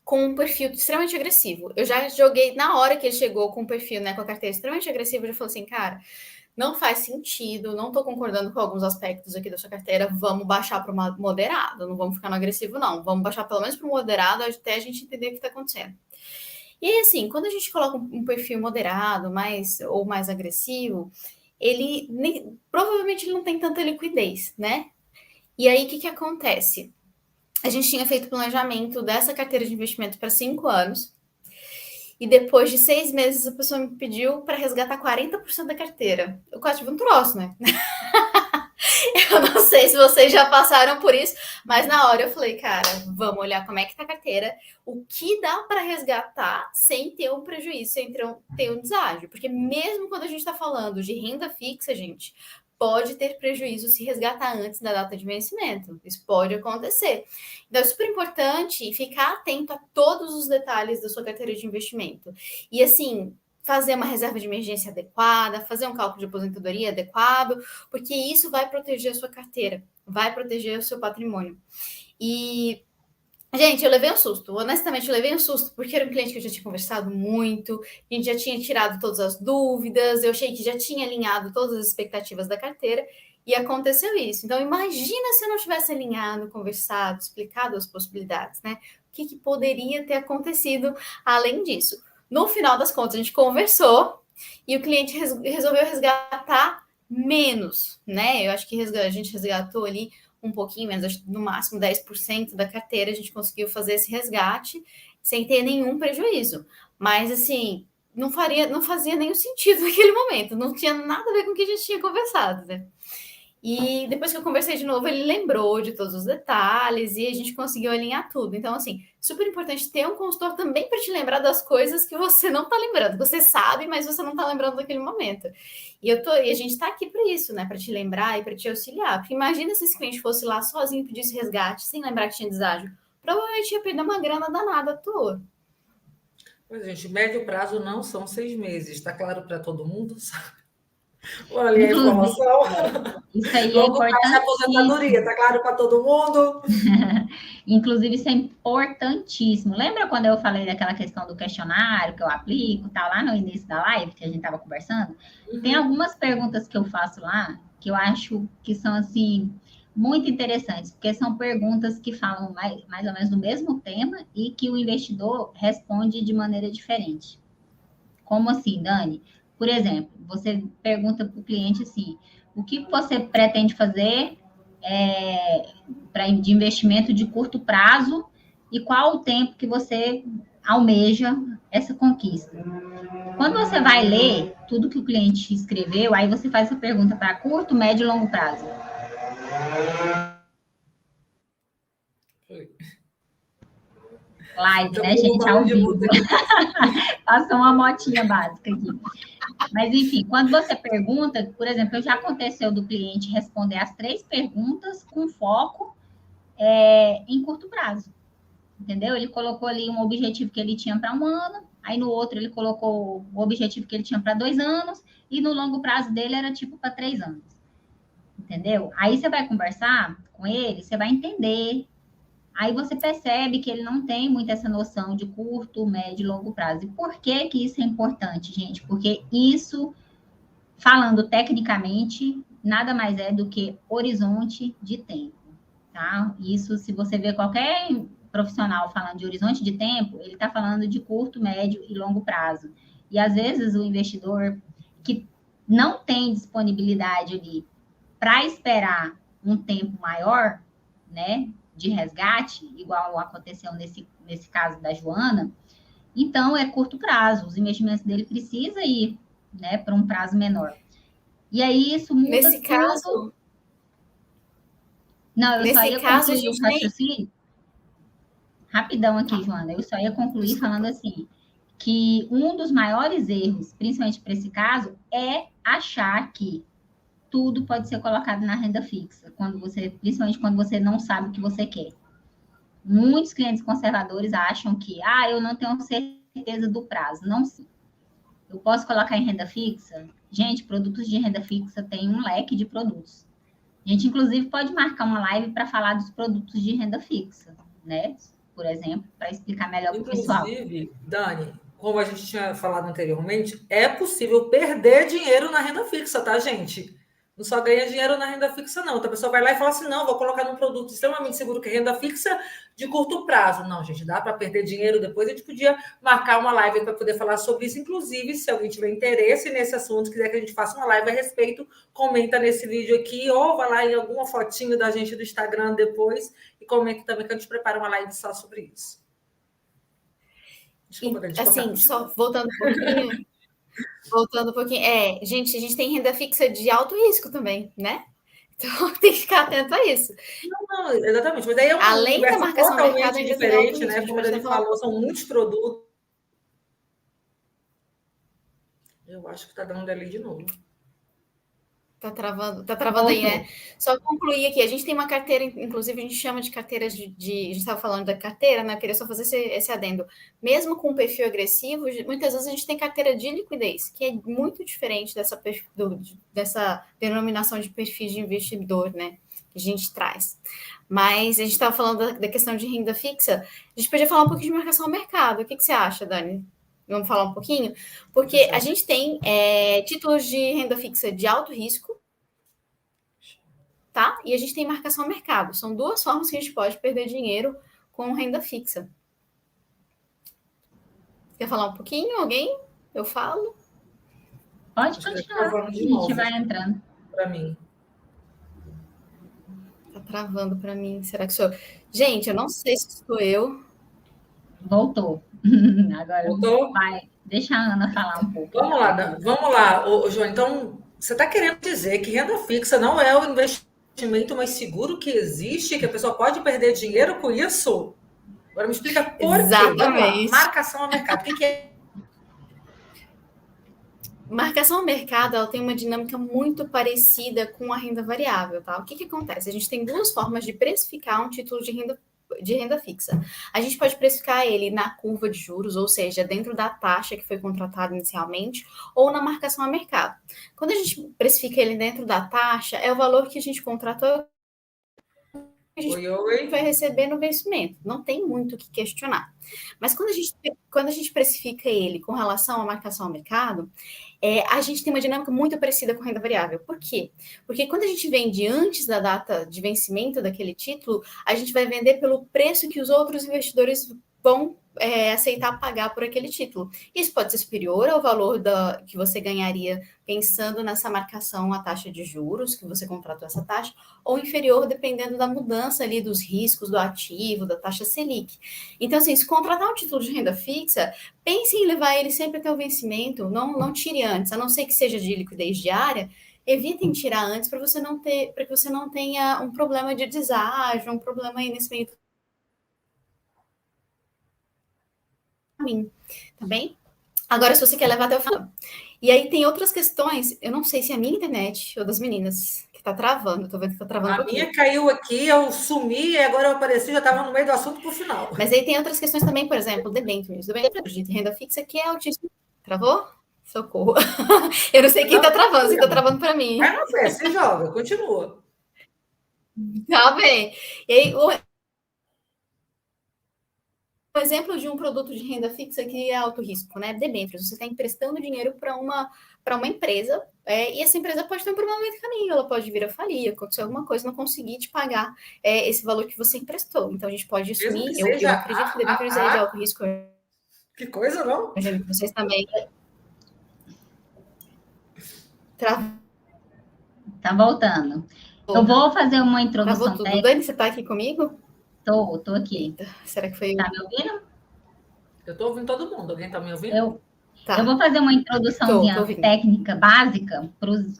[SPEAKER 3] com um perfil extremamente agressivo. Eu já joguei, na hora que ele chegou com um perfil, né, com a carteira extremamente agressiva, eu já falei assim, cara, não faz sentido, não estou concordando com alguns aspectos aqui da sua carteira, vamos baixar para o moderado, não vamos ficar no agressivo, não. Vamos baixar pelo menos para o moderado até a gente entender o que está acontecendo. E aí, assim, quando a gente coloca um perfil moderado ou mais agressivo, provavelmente ele não tem tanta liquidez, né? E aí, o que acontece? A gente tinha feito o planejamento dessa carteira de investimento para 5 anos, e depois de 6 meses a pessoa me pediu para resgatar 40% da carteira. Eu quase tive um troço, né? Eu não sei se vocês já passaram por isso, mas na hora eu falei, cara, vamos olhar como é que tá a carteira, o que dá para resgatar sem ter um prejuízo, sem ter um deságio. Porque mesmo quando a gente está falando de renda fixa, gente, pode ter prejuízo se resgatar antes da data de vencimento. Isso pode acontecer. Então, é super importante ficar atento a todos os detalhes da sua carteira de investimento. E assim, fazer uma reserva de emergência adequada, fazer um cálculo de aposentadoria adequado, porque isso vai proteger a sua carteira, vai proteger o seu patrimônio. E, gente, eu levei um susto, honestamente eu levei um susto, porque era um cliente que eu já tinha conversado muito, a gente já tinha tirado todas as dúvidas, eu achei que já tinha alinhado todas as expectativas da carteira, e aconteceu isso. Então, imagina se eu não tivesse alinhado, conversado, explicado as possibilidades, né? O que poderia ter acontecido além disso? No final das contas, a gente conversou e o cliente resolveu resgatar menos, né? Eu acho que a gente resgatou ali um pouquinho menos, acho que no máximo 10% da carteira a gente conseguiu fazer esse resgate sem ter nenhum prejuízo. Mas, assim, não fazia nenhum sentido naquele momento, não tinha nada a ver com o que a gente tinha conversado, né? E depois que eu conversei de novo, ele lembrou de todos os detalhes e a gente conseguiu alinhar tudo. Então, assim, super importante ter um consultor também para te lembrar das coisas que você não está lembrando. Você sabe, mas você não está lembrando daquele momento. E a gente está aqui para isso, né? Para te lembrar e para te auxiliar. Porque imagina se esse cliente fosse lá sozinho e pedisse resgate, sem lembrar que tinha deságio. Provavelmente ia perder uma grana danada à toa.
[SPEAKER 1] Pois, gente, médio prazo não são 6 meses, está claro para todo mundo? Olha a
[SPEAKER 2] Inclusive,
[SPEAKER 1] informação.
[SPEAKER 2] isso aí é
[SPEAKER 1] Longo prazo é
[SPEAKER 2] importantíssimo.
[SPEAKER 1] aposentadoria, está claro para todo mundo?
[SPEAKER 2] Inclusive, isso é importantíssimo. Lembra quando eu falei daquela questão do questionário que eu aplico, tá lá no início da live que a gente estava conversando? Tem algumas perguntas que eu faço lá que eu acho que são assim muito interessantes, porque são perguntas que falam mais ou menos do mesmo tema e que o investidor responde de maneira diferente. Como assim, Dani? Por exemplo, você pergunta para o cliente assim: o que você pretende fazer de investimento de curto prazo e qual o tempo que você almeja essa conquista? Quando você vai ler tudo que o cliente escreveu, aí você faz essa pergunta para curto, médio e longo prazo. Live,
[SPEAKER 1] Então,
[SPEAKER 2] né, gente? Ao vivo. Passou uma motinha básica aqui. Mas, enfim, quando você pergunta, por exemplo, já aconteceu do cliente responder as 3 perguntas com foco em curto prazo, entendeu? Ele colocou ali um objetivo que ele tinha para 1 ano, aí no outro ele colocou o objetivo que ele tinha para 2 anos, e no longo prazo dele era tipo para 3 anos, entendeu? Aí você vai conversar com ele, você vai entender. Aí você percebe que ele não tem muito essa noção de curto, médio e longo prazo. E por que que isso é importante, gente? Porque isso, falando tecnicamente, nada mais é do que horizonte de tempo, tá? Isso, se você vê qualquer profissional falando de horizonte de tempo, ele está falando de curto, médio e longo prazo. E às vezes o investidor que não tem disponibilidade ali para esperar um tempo maior, né, de resgate, igual aconteceu nesse caso da Joana, então é curto prazo, os investimentos dele precisam ir, né, para um prazo menor. E aí isso muda
[SPEAKER 3] Nesse
[SPEAKER 2] tudo.
[SPEAKER 3] caso...
[SPEAKER 2] Não, eu só ia concluir o raciocínio.
[SPEAKER 3] Tem...
[SPEAKER 2] Rapidão aqui, Joana, eu só ia concluir falando assim, que um dos maiores erros, principalmente para esse caso, é achar que tudo pode ser colocado na renda fixa, principalmente quando você não sabe o que você quer. Muitos clientes conservadores acham que, eu não tenho certeza do prazo. Não sei. Eu posso colocar em renda fixa? Gente, produtos de renda fixa tem um leque de produtos. A gente, inclusive, pode marcar uma live para falar dos produtos de renda fixa, né? Por exemplo, para explicar melhor para o pessoal.
[SPEAKER 1] Inclusive, Dani, como a gente tinha falado anteriormente, é possível perder dinheiro na renda fixa, tá, gente? Não só ganha dinheiro na renda fixa, não. Então, a pessoa vai lá e fala assim, não, vou colocar num produto extremamente seguro que é renda fixa de curto prazo. Não, gente, dá para perder dinheiro depois. A gente podia marcar uma live para poder falar sobre isso. Inclusive, se alguém tiver interesse nesse assunto, quiser que a gente faça uma live a respeito, comenta nesse vídeo aqui ou vai lá em alguma fotinho da gente do Instagram depois e comenta também que a gente prepara uma live só sobre isso.
[SPEAKER 3] Desculpa, assim, só voltando um pouquinho. Gente, a gente tem renda fixa de alto risco também, né? Então tem que ficar atento a isso.
[SPEAKER 1] Não, exatamente. Mas aí é uma
[SPEAKER 3] além da marcação do mercado, ainda
[SPEAKER 1] diferente, né? Como a gente falou, são muitos produtos. Eu acho que está dando delay de novo.
[SPEAKER 3] Tá travando aí, né? Só concluir aqui, a gente tem uma carteira, inclusive a gente chama de carteiras a gente estava falando da carteira, né? Eu queria só fazer esse adendo. Mesmo com um perfil agressivo, muitas vezes a gente tem carteira de liquidez, que é muito diferente dessa denominação de perfil de investidor, né? Que a gente traz. Mas a gente estava falando da questão de renda fixa, a gente podia falar um pouquinho de marcação ao mercado. O que você acha, Dani? Vamos falar um pouquinho? Porque a gente tem títulos de renda fixa de alto risco, tá? E a gente tem marcação ao mercado. São 2 formas que a gente pode perder dinheiro com renda fixa. Quer falar um pouquinho? Alguém? Eu falo?
[SPEAKER 2] Pode continuar, a gente vai entrando.
[SPEAKER 1] Para mim.
[SPEAKER 3] Tá travando para mim. Será que sou eu? Gente, eu não sei se sou eu.
[SPEAKER 2] Voltou. Agora
[SPEAKER 1] voltou?
[SPEAKER 2] Vai. Deixa a Ana falar um pouco.
[SPEAKER 1] Vamos lá, João. Então, Você está querendo dizer que renda fixa não é o investimento mais seguro que existe, que a pessoa pode perder dinheiro com isso? Agora me explica por quê. Vamos lá.
[SPEAKER 3] Exatamente.
[SPEAKER 1] Marcação ao mercado. O que é?
[SPEAKER 3] Marcação ao mercado, ela tem uma dinâmica muito parecida com a renda variável, tá? O que acontece? A gente tem duas formas de precificar um título de renda fixa. A gente pode precificar ele na curva de juros, ou seja, dentro da taxa que foi contratada inicialmente, ou na marcação a mercado. Quando a gente precifica ele dentro da taxa, é o valor que a gente contratou, a gente vai receber no vencimento. Não tem muito o que questionar. Mas quando a gente precifica ele com relação à marcação ao mercado, a gente tem uma dinâmica muito parecida com renda variável. Por quê? Porque quando a gente vende antes da data de vencimento daquele título, a gente vai vender pelo preço que os outros investidores vão aceitar pagar por aquele título. Isso pode ser superior ao valor que você ganharia pensando nessa marcação à taxa de juros, que você contratou essa taxa, ou inferior, dependendo da mudança ali dos riscos do ativo, da taxa Selic. Então, assim, se contratar um título de renda fixa, pense em levar ele sempre até o vencimento, não tire antes, a não ser que seja de liquidez diária, evitem tirar antes para que você não tenha um problema de deságio, um problema aí nesse meio caminho, tá bem? Agora, se você quer levar até o final. E aí tem outras questões, eu não sei se é a minha internet ou das meninas que tá travando, tô vendo que tá travando.
[SPEAKER 1] A minha caiu aqui, eu sumi, e agora eu apareci, já estava no meio do assunto pro final.
[SPEAKER 3] Mas aí tem outras questões também, por exemplo, debêntures de renda fixa, que é altíssimo. Travou? Socorro. Eu não sei quem tá travando, se tá travando para mim.
[SPEAKER 1] Vai na fé, se joga, continua.
[SPEAKER 3] Tá bem. E aí, o exemplo de um produto de renda fixa que é alto risco, né? Debêntures. Você está emprestando dinheiro para uma empresa, e essa empresa pode ter um problema no caminho, ela pode vir a falir, acontecer alguma coisa, não conseguir te pagar esse valor que você emprestou. Então, a gente pode assumir, eu acredito que debêntures é de alto risco.
[SPEAKER 1] Que coisa, não?
[SPEAKER 3] Imagino que vocês também.
[SPEAKER 2] Tá voltando. Eu vou fazer uma introdução
[SPEAKER 3] técnica. Dani, você está aqui comigo?
[SPEAKER 2] Tô aqui.
[SPEAKER 3] Eita, será que foi?
[SPEAKER 2] Tá me ouvindo?
[SPEAKER 1] Eu tô ouvindo todo mundo. Alguém tá me ouvindo?
[SPEAKER 2] Eu vou fazer uma introduçãozinha técnica básica,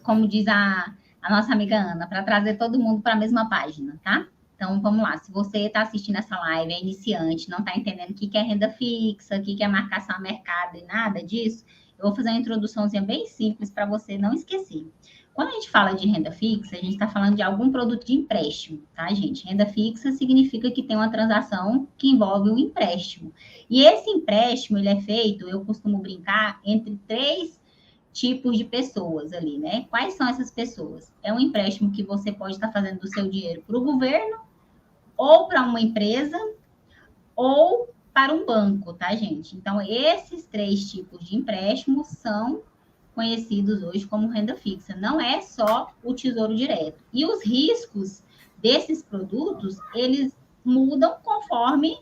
[SPEAKER 2] como diz a nossa amiga Ana, para trazer todo mundo para a mesma página, tá? Então, vamos lá. Se você está assistindo essa live, é iniciante, não está entendendo o que é renda fixa, o que é marcação a mercado e nada disso, eu vou fazer uma introduçãozinha bem simples para você não esquecer. Quando a gente fala de renda fixa, a gente está falando de algum produto de empréstimo, tá, gente? Renda fixa significa que tem uma transação que envolve um empréstimo. E esse empréstimo, ele é feito, eu costumo brincar, entre 3 tipos de pessoas ali, né? Quais são essas pessoas? É um empréstimo que você pode estar fazendo do seu dinheiro para o governo, ou para uma empresa, ou para um banco, tá, gente? Então, esses 3 tipos de empréstimos são conhecidos hoje como renda fixa. Não é só o Tesouro Direto. E os riscos desses produtos, eles mudam conforme,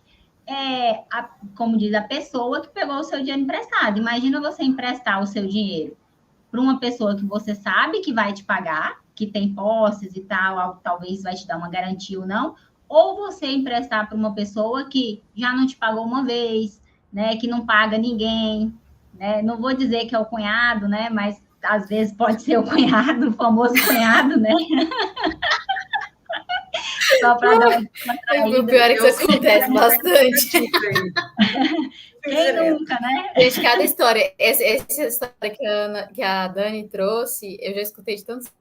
[SPEAKER 2] como diz a pessoa que pegou o seu dinheiro emprestado. Imagina você emprestar o seu dinheiro para uma pessoa que você sabe que vai te pagar, que tem posses e tal, talvez vai te dar uma garantia ou não, ou você emprestar para uma pessoa que já não te pagou uma vez, né, que não paga ninguém, né? Não vou dizer que é o cunhado, né? Mas às vezes pode ser o cunhado, o famoso cunhado, né? Só para dar uma
[SPEAKER 3] o pior é que isso acontece bastante.
[SPEAKER 2] Quem nunca, né?
[SPEAKER 3] Gente, cada história, essa história que a Dani trouxe, eu já escutei de tantos.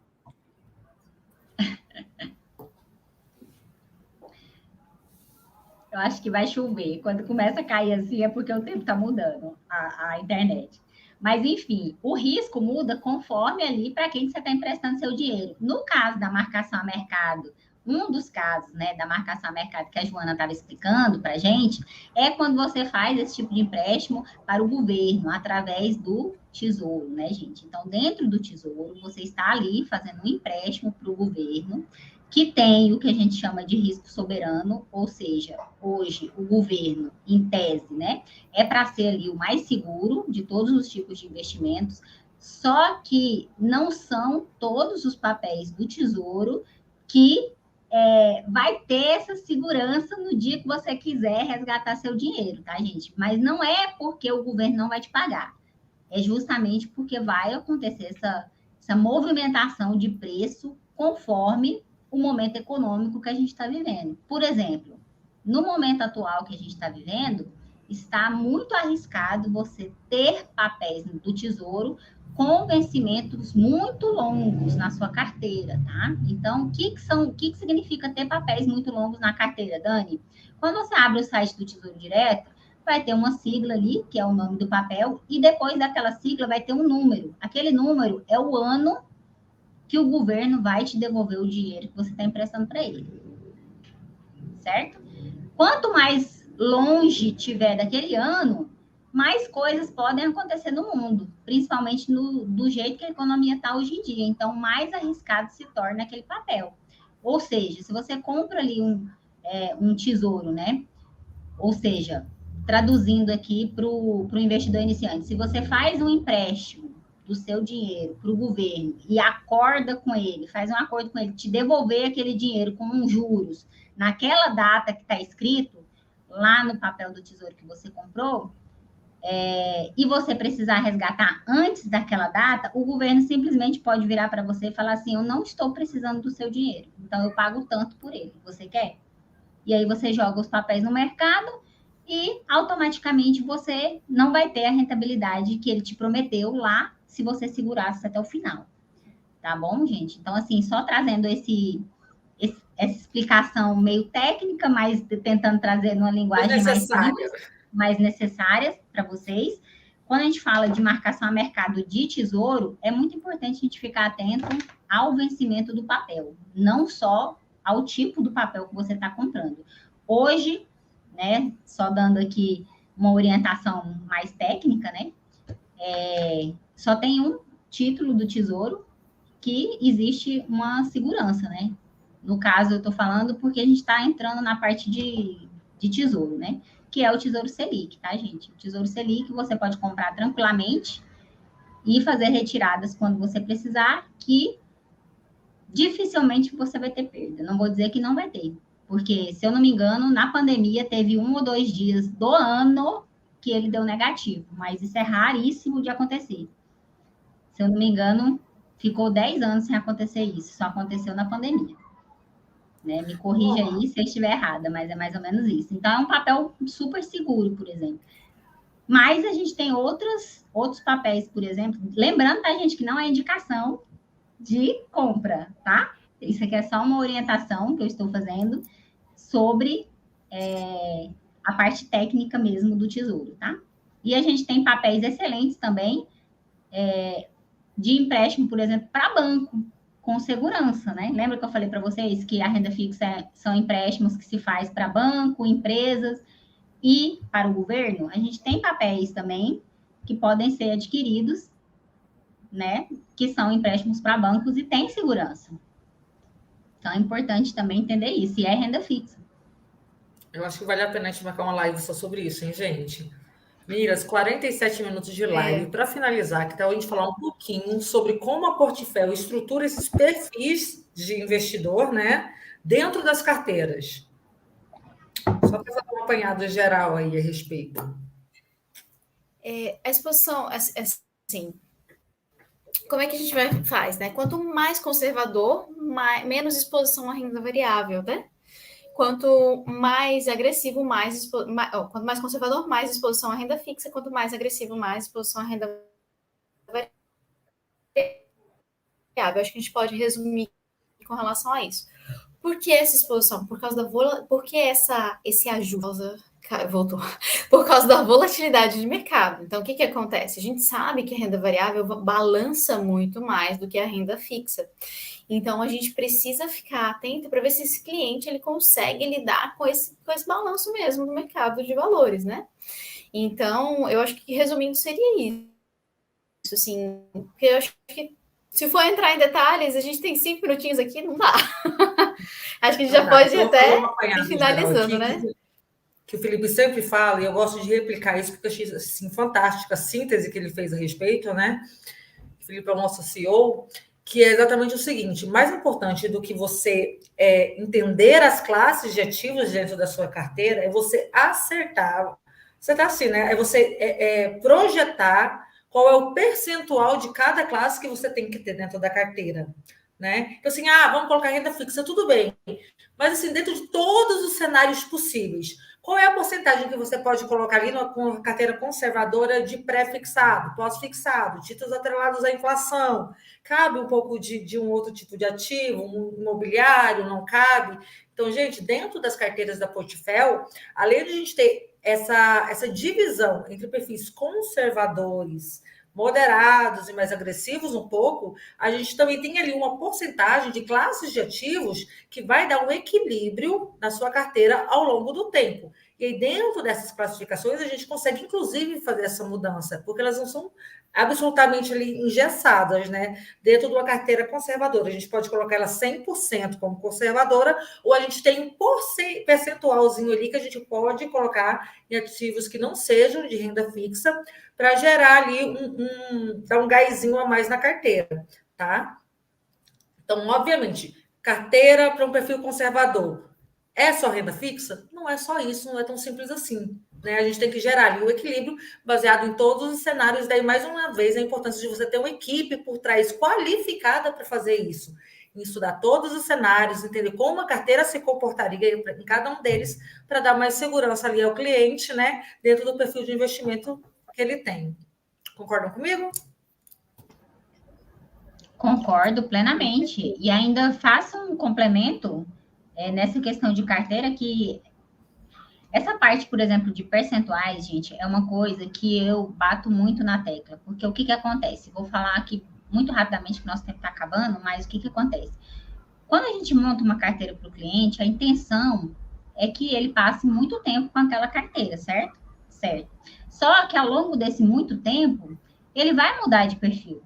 [SPEAKER 2] Eu acho que vai chover. Quando começa a cair assim, é porque o tempo está mudando, a internet. Mas, enfim, o risco muda conforme ali para quem você está emprestando seu dinheiro. No caso da marcação a mercado, um dos casos, né, da marcação a mercado que a Joana estava explicando para a gente, é quando você faz esse tipo de empréstimo para o governo, através do Tesouro, né, gente? Então, dentro do Tesouro, você está ali fazendo um empréstimo para o governo, que tem o que a gente chama de risco soberano, ou seja, hoje o governo, em tese, né, é para ser ali o mais seguro de todos os tipos de investimentos, só que não são todos os papéis do Tesouro que vai ter essa segurança no dia que você quiser resgatar seu dinheiro, tá, gente? Mas não é porque o governo não vai te pagar, é justamente porque vai acontecer essa essa movimentação de preço conforme o momento econômico que a gente está vivendo. Por exemplo, no momento atual que a gente está vivendo, está muito arriscado você ter papéis do Tesouro com vencimentos muito longos na sua carteira, tá? Então, o que significa ter papéis muito longos na carteira, Dani? Quando você abre o site do Tesouro Direto, vai ter uma sigla ali, que é o nome do papel, e depois daquela sigla vai ter um número. Aquele número é o ano que o governo vai te devolver o dinheiro que você está emprestando para ele. Certo? Quanto mais longe tiver daquele ano, mais coisas podem acontecer no mundo, principalmente do jeito que a economia está hoje em dia. Então, mais arriscado se torna aquele papel. Ou seja, se você compra ali um tesouro, né? Ou seja, traduzindo aqui para o investidor iniciante, se você faz um empréstimo do seu dinheiro para o governo e acorda com ele, faz um acordo com ele, te devolver aquele dinheiro com uns juros naquela data que está escrito lá no papel do tesouro que você comprou, e você precisar resgatar antes daquela data, o governo simplesmente pode virar para você e falar assim, eu não estou precisando do seu dinheiro, então eu pago tanto por ele, você quer? E aí você joga os papéis no mercado e automaticamente você não vai ter a rentabilidade que ele te prometeu lá se você segurasse até o final. Tá bom, gente? Então, assim, só trazendo essa explicação meio técnica, mas tentando trazer numa linguagem mais simples, mais necessárias para vocês. Quando a gente fala de marcação a mercado de tesouro, é muito importante a gente ficar atento ao vencimento do papel, não só ao tipo do papel que você está comprando. Hoje, né, só dando aqui uma orientação mais técnica, né, só tem um título do Tesouro que existe uma segurança, né? No caso, eu estou falando porque a gente está entrando na parte de Tesouro, né? Que é o Tesouro Selic, tá, gente? O Tesouro Selic você pode comprar tranquilamente e fazer retiradas quando você precisar, que dificilmente você vai ter perda. Não vou dizer que não vai ter, porque, se eu não me engano, na pandemia teve 1 ou 2 dias do ano que ele deu negativo, mas isso é raríssimo de acontecer. Se eu não me engano, ficou 10 anos sem acontecer isso, só aconteceu na pandemia. Né? Me corrija aí se eu estiver errada, mas é mais ou menos isso. Então, é um papel super seguro, por exemplo. Mas a gente tem outros papéis, por exemplo, lembrando, tá, gente, que não é indicação de compra, tá? Isso aqui é só uma orientação que eu estou fazendo sobre a parte técnica mesmo do Tesouro, tá? E a gente tem papéis excelentes também de empréstimo, por exemplo, para banco, com segurança, né? Lembra que eu falei para vocês que a renda fixa são empréstimos que se faz para banco, empresas e para o governo? A gente tem papéis também que podem ser adquiridos, né? Que são empréstimos para bancos e tem segurança. Então, é importante também entender isso. E é renda fixa.
[SPEAKER 1] Eu acho que vale a pena a gente marcar uma live só sobre isso, hein, gente? Miras, 47 minutos de live. Para finalizar, que tal a gente falar um pouquinho sobre como a Portfel estrutura esses perfis de investidor, né? Dentro das carteiras. Só para fazer um apanhado geral aí a respeito.
[SPEAKER 3] A exposição, assim, como é que a gente faz, né? Quanto mais conservador, menos exposição à renda variável, né? Quanto mais agressivo, quanto mais conservador, mais exposição à renda fixa. Quanto mais agressivo, mais exposição à renda variável. Acho que a gente pode resumir com relação a isso. Por que essa exposição? Por que esse ajuste? Voltou. Por causa da volatilidade de mercado. Então, o que acontece? A gente sabe que a renda variável balança muito mais do que a renda fixa. Então, a gente precisa ficar atento para ver se esse cliente ele consegue lidar com esse balanço mesmo do mercado de valores, né? Então, eu acho que, resumindo, seria isso. Assim, porque eu acho que se for entrar em detalhes, a gente tem 5 minutinhos aqui, não dá. Acho que a gente já pode até ir finalizando, né?
[SPEAKER 1] Que o Felipe sempre fala, e eu gosto de replicar isso, porque eu achei assim, fantástica a síntese que ele fez a respeito, né? O Felipe é o nosso CEO, que é exatamente o seguinte: mais importante do que você entender as classes de ativos dentro da sua carteira é você acertar. Você está assim, né? É você projetar qual é o percentual de cada classe que você tem que ter dentro da carteira, né? Então, assim, vamos colocar renda fixa, tudo bem. Mas, assim, dentro de todos os cenários possíveis, qual é a porcentagem que você pode colocar ali numa carteira conservadora de pré-fixado, pós-fixado, títulos atrelados à inflação? Cabe um pouco de um outro tipo de ativo, um imobiliário, não cabe? Então, gente, dentro das carteiras da Portfel, além de a gente ter essa divisão entre perfis conservadores, moderados e mais agressivos um pouco, a gente também tem ali uma porcentagem de classes de ativos que vai dar um equilíbrio na sua carteira ao longo do tempo. E aí, dentro dessas classificações, a gente consegue, inclusive, fazer essa mudança, porque elas não são absolutamente ali engessadas, né? Dentro de uma carteira conservadora. A gente pode colocar ela 100% como conservadora, ou a gente tem um percentualzinho ali que a gente pode colocar em ativos que não sejam de renda fixa, para gerar ali dar um gásinho a mais na carteira, tá? Então, obviamente, carteira para um perfil conservador é só renda fixa? Não é só isso, não é tão simples assim. Né? A gente tem que gerar ali o equilíbrio baseado em todos os cenários. Daí, mais uma vez, a importância de você ter uma equipe por trás qualificada para fazer isso. Estudar todos os cenários, entender como a carteira se comportaria em cada um deles, para dar mais segurança ali ao cliente, né? Dentro do perfil de investimento que ele tem. Concordam comigo?
[SPEAKER 2] Concordo plenamente. E ainda faço um complemento nessa questão de carteira, que essa parte, por exemplo, de percentuais, gente, é uma coisa que eu bato muito na tecla. Porque o que acontece? Vou falar aqui muito rapidamente, que nosso tempo está acabando, mas o que acontece? Quando a gente monta uma carteira para o cliente, a intenção é que ele passe muito tempo com aquela carteira, certo? Certo. Só que ao longo desse muito tempo, ele vai mudar de perfil.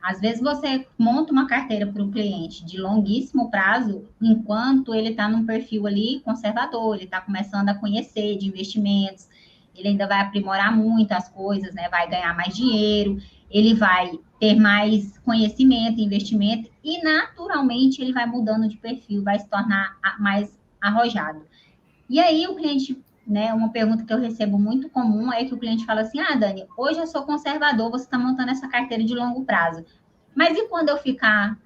[SPEAKER 2] Às vezes você monta uma carteira para o cliente de longuíssimo prazo, enquanto ele está num perfil ali conservador, ele está começando a conhecer de investimentos, ele ainda vai aprimorar muito as coisas, né? Vai ganhar mais dinheiro, ele vai ter mais conhecimento, investimento, e naturalmente ele vai mudando de perfil, vai se tornar mais arrojado. E aí o cliente, né, uma pergunta que eu recebo muito comum é que o cliente fala assim: Dani, hoje eu sou conservador, você está montando essa carteira de longo prazo. Mas e quando eu ficar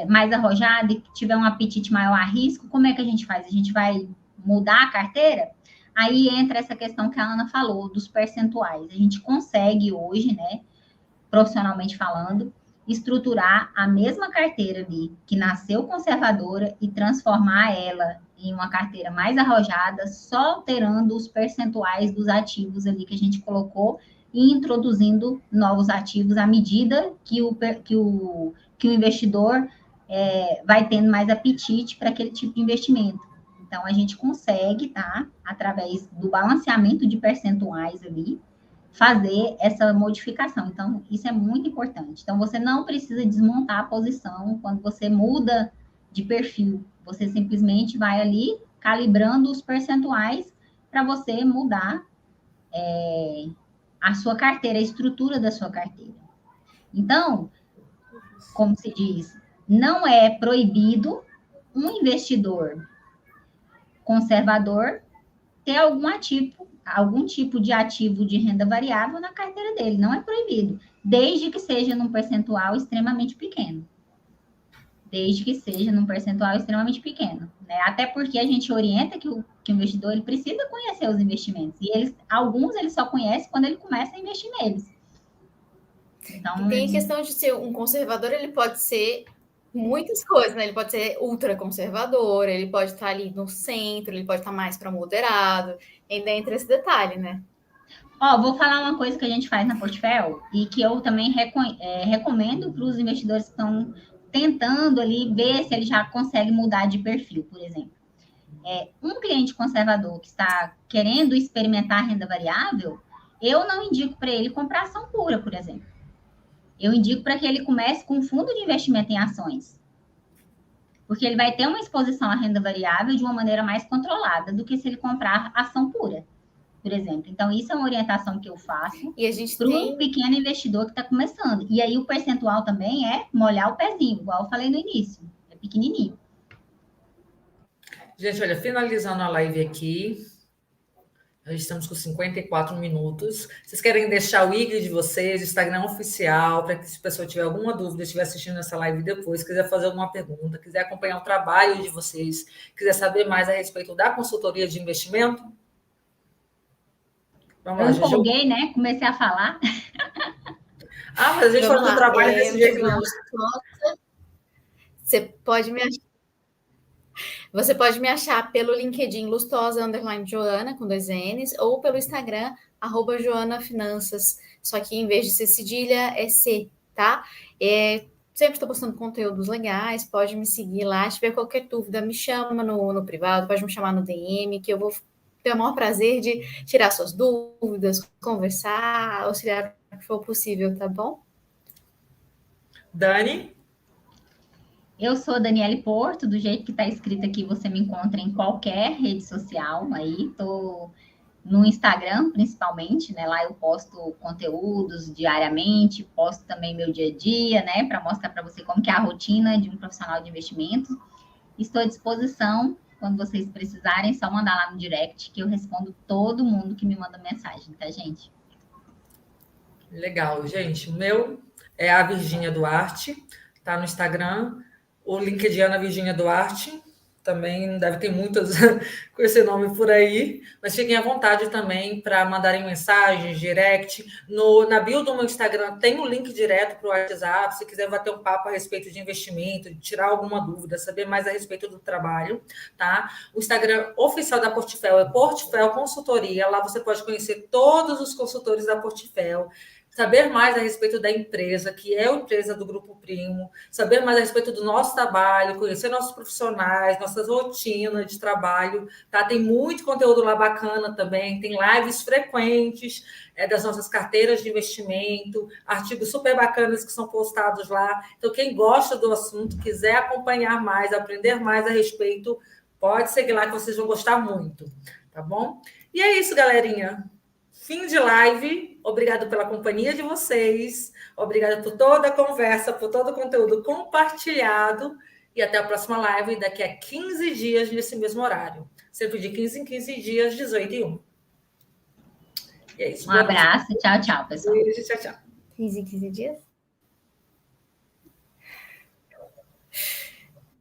[SPEAKER 2] mais arrojado e tiver um apetite maior a risco, como é que a gente faz? A gente vai mudar a carteira? Aí entra essa questão que a Ana falou, dos percentuais. A gente consegue hoje, né, profissionalmente falando, estruturar a mesma carteira ali, que nasceu conservadora, e transformar ela em uma carteira mais arrojada, só alterando os percentuais dos ativos ali que a gente colocou e introduzindo novos ativos à medida que o investidor vai tendo mais apetite para aquele tipo de investimento. Então, a gente consegue, tá, através do balanceamento de percentuais ali, fazer essa modificação. Então, isso é muito importante. Então, você não precisa desmontar a posição quando você muda de perfil. Você simplesmente vai ali calibrando os percentuais para você mudar a sua carteira, a estrutura da sua carteira. Então, como se diz, não é proibido um investidor conservador ter algum tipo de ativo de renda variável na carteira dele. Não é proibido, desde que seja num percentual extremamente pequeno. Desde que seja num percentual extremamente pequeno. Né? Até porque a gente orienta que o investidor ele precisa conhecer os investimentos. E alguns ele só conhece quando ele começa a investir neles.
[SPEAKER 3] Então, tem a questão de ser um conservador, ele pode ser muitas coisas, né? Ele pode ser ultra conservador, ele pode estar ali no centro, ele pode estar mais para moderado, ainda entra esse detalhe, né?
[SPEAKER 2] Vou falar uma coisa que a gente faz na Portfel e que eu também recomendo para os investidores que estão tentando ali ver se ele já consegue mudar de perfil, por exemplo. Um cliente conservador que está querendo experimentar renda variável, eu não indico para ele comprar ação pura, por exemplo. Eu indico para que ele comece com um fundo de investimento em ações. Porque ele vai ter uma exposição à renda variável de uma maneira mais controlada do que se ele comprar ação pura, por exemplo. Então, isso é uma orientação que eu faço para um pequeno investidor que está começando. E aí, o percentual também é molhar o pezinho, igual eu falei no início. É pequenininho.
[SPEAKER 1] Gente, olha, finalizando a live aqui, Já estamos com 54 minutos. Vocês querem deixar o IG de vocês, o Instagram oficial, para que se a pessoa tiver alguma dúvida, estiver assistindo essa live depois, quiser fazer alguma pergunta, quiser acompanhar o trabalho de vocês, quiser saber mais a respeito da consultoria de investimento? Vamos
[SPEAKER 2] Eu
[SPEAKER 1] lá, Juju.
[SPEAKER 2] empolguei, né? Comecei a falar.
[SPEAKER 1] Ah, mas a gente faz um trabalho desse jeito, não.
[SPEAKER 3] Você pode me achar pelo LinkedIn Lustosa_Joana, com 2 N's, ou pelo Instagram, @JoanaFinanças. Só que em vez de ser cedilha, é C, tá? Sempre estou postando conteúdos legais, pode me seguir lá. Se tiver qualquer dúvida, me chama no privado, pode me chamar no DM, que eu vou ter o maior prazer de tirar suas dúvidas, conversar, auxiliar o que for possível, tá bom?
[SPEAKER 1] Dani?
[SPEAKER 2] Eu sou Daniele Porto, do jeito que está escrito aqui, você me encontra em qualquer rede social. Aí, tô no Instagram, principalmente, né? Lá eu posto conteúdos diariamente, posto também meu dia a dia, né? Para mostrar para você como que é a rotina de um profissional de investimentos. Estou à disposição, quando vocês precisarem, é só mandar lá no direct, que eu respondo todo mundo que me manda mensagem, tá, gente?
[SPEAKER 1] Legal, gente. O meu é a Virgínia Duarte, tá no Instagram. O LinkedIn Ana Virgínia Duarte, também deve ter muitas com esse nome por aí, mas fiquem à vontade também para mandarem mensagens, direct. Na bio do meu Instagram tem um link direto para o WhatsApp, se quiser bater um papo a respeito de investimento, tirar alguma dúvida, saber mais a respeito do trabalho, tá? O Instagram oficial da Portfel é Portfel Consultoria, lá você pode conhecer todos os consultores da Portfel, saber mais a respeito da empresa, que é a empresa do Grupo Primo, saber mais a respeito do nosso trabalho, conhecer nossos profissionais, nossas rotinas de trabalho, tá? Tem muito conteúdo lá bacana também, tem lives frequentes das nossas carteiras de investimento, artigos super bacanas que são postados lá. Então, quem gosta do assunto, quiser acompanhar mais, aprender mais a respeito, pode seguir lá que vocês vão gostar muito, tá bom? E é isso, galerinha. Fim de live. Obrigado pela companhia de vocês. Obrigada por toda a conversa, por todo o conteúdo compartilhado. E até a próxima live daqui a 15 dias, nesse mesmo horário. Sempre de 15 em 15 dias, 18h01. E é isso.
[SPEAKER 2] Um abraço. Tchau, tchau, pessoal.
[SPEAKER 1] Beijo, tchau, tchau.
[SPEAKER 3] 15 em 15 dias?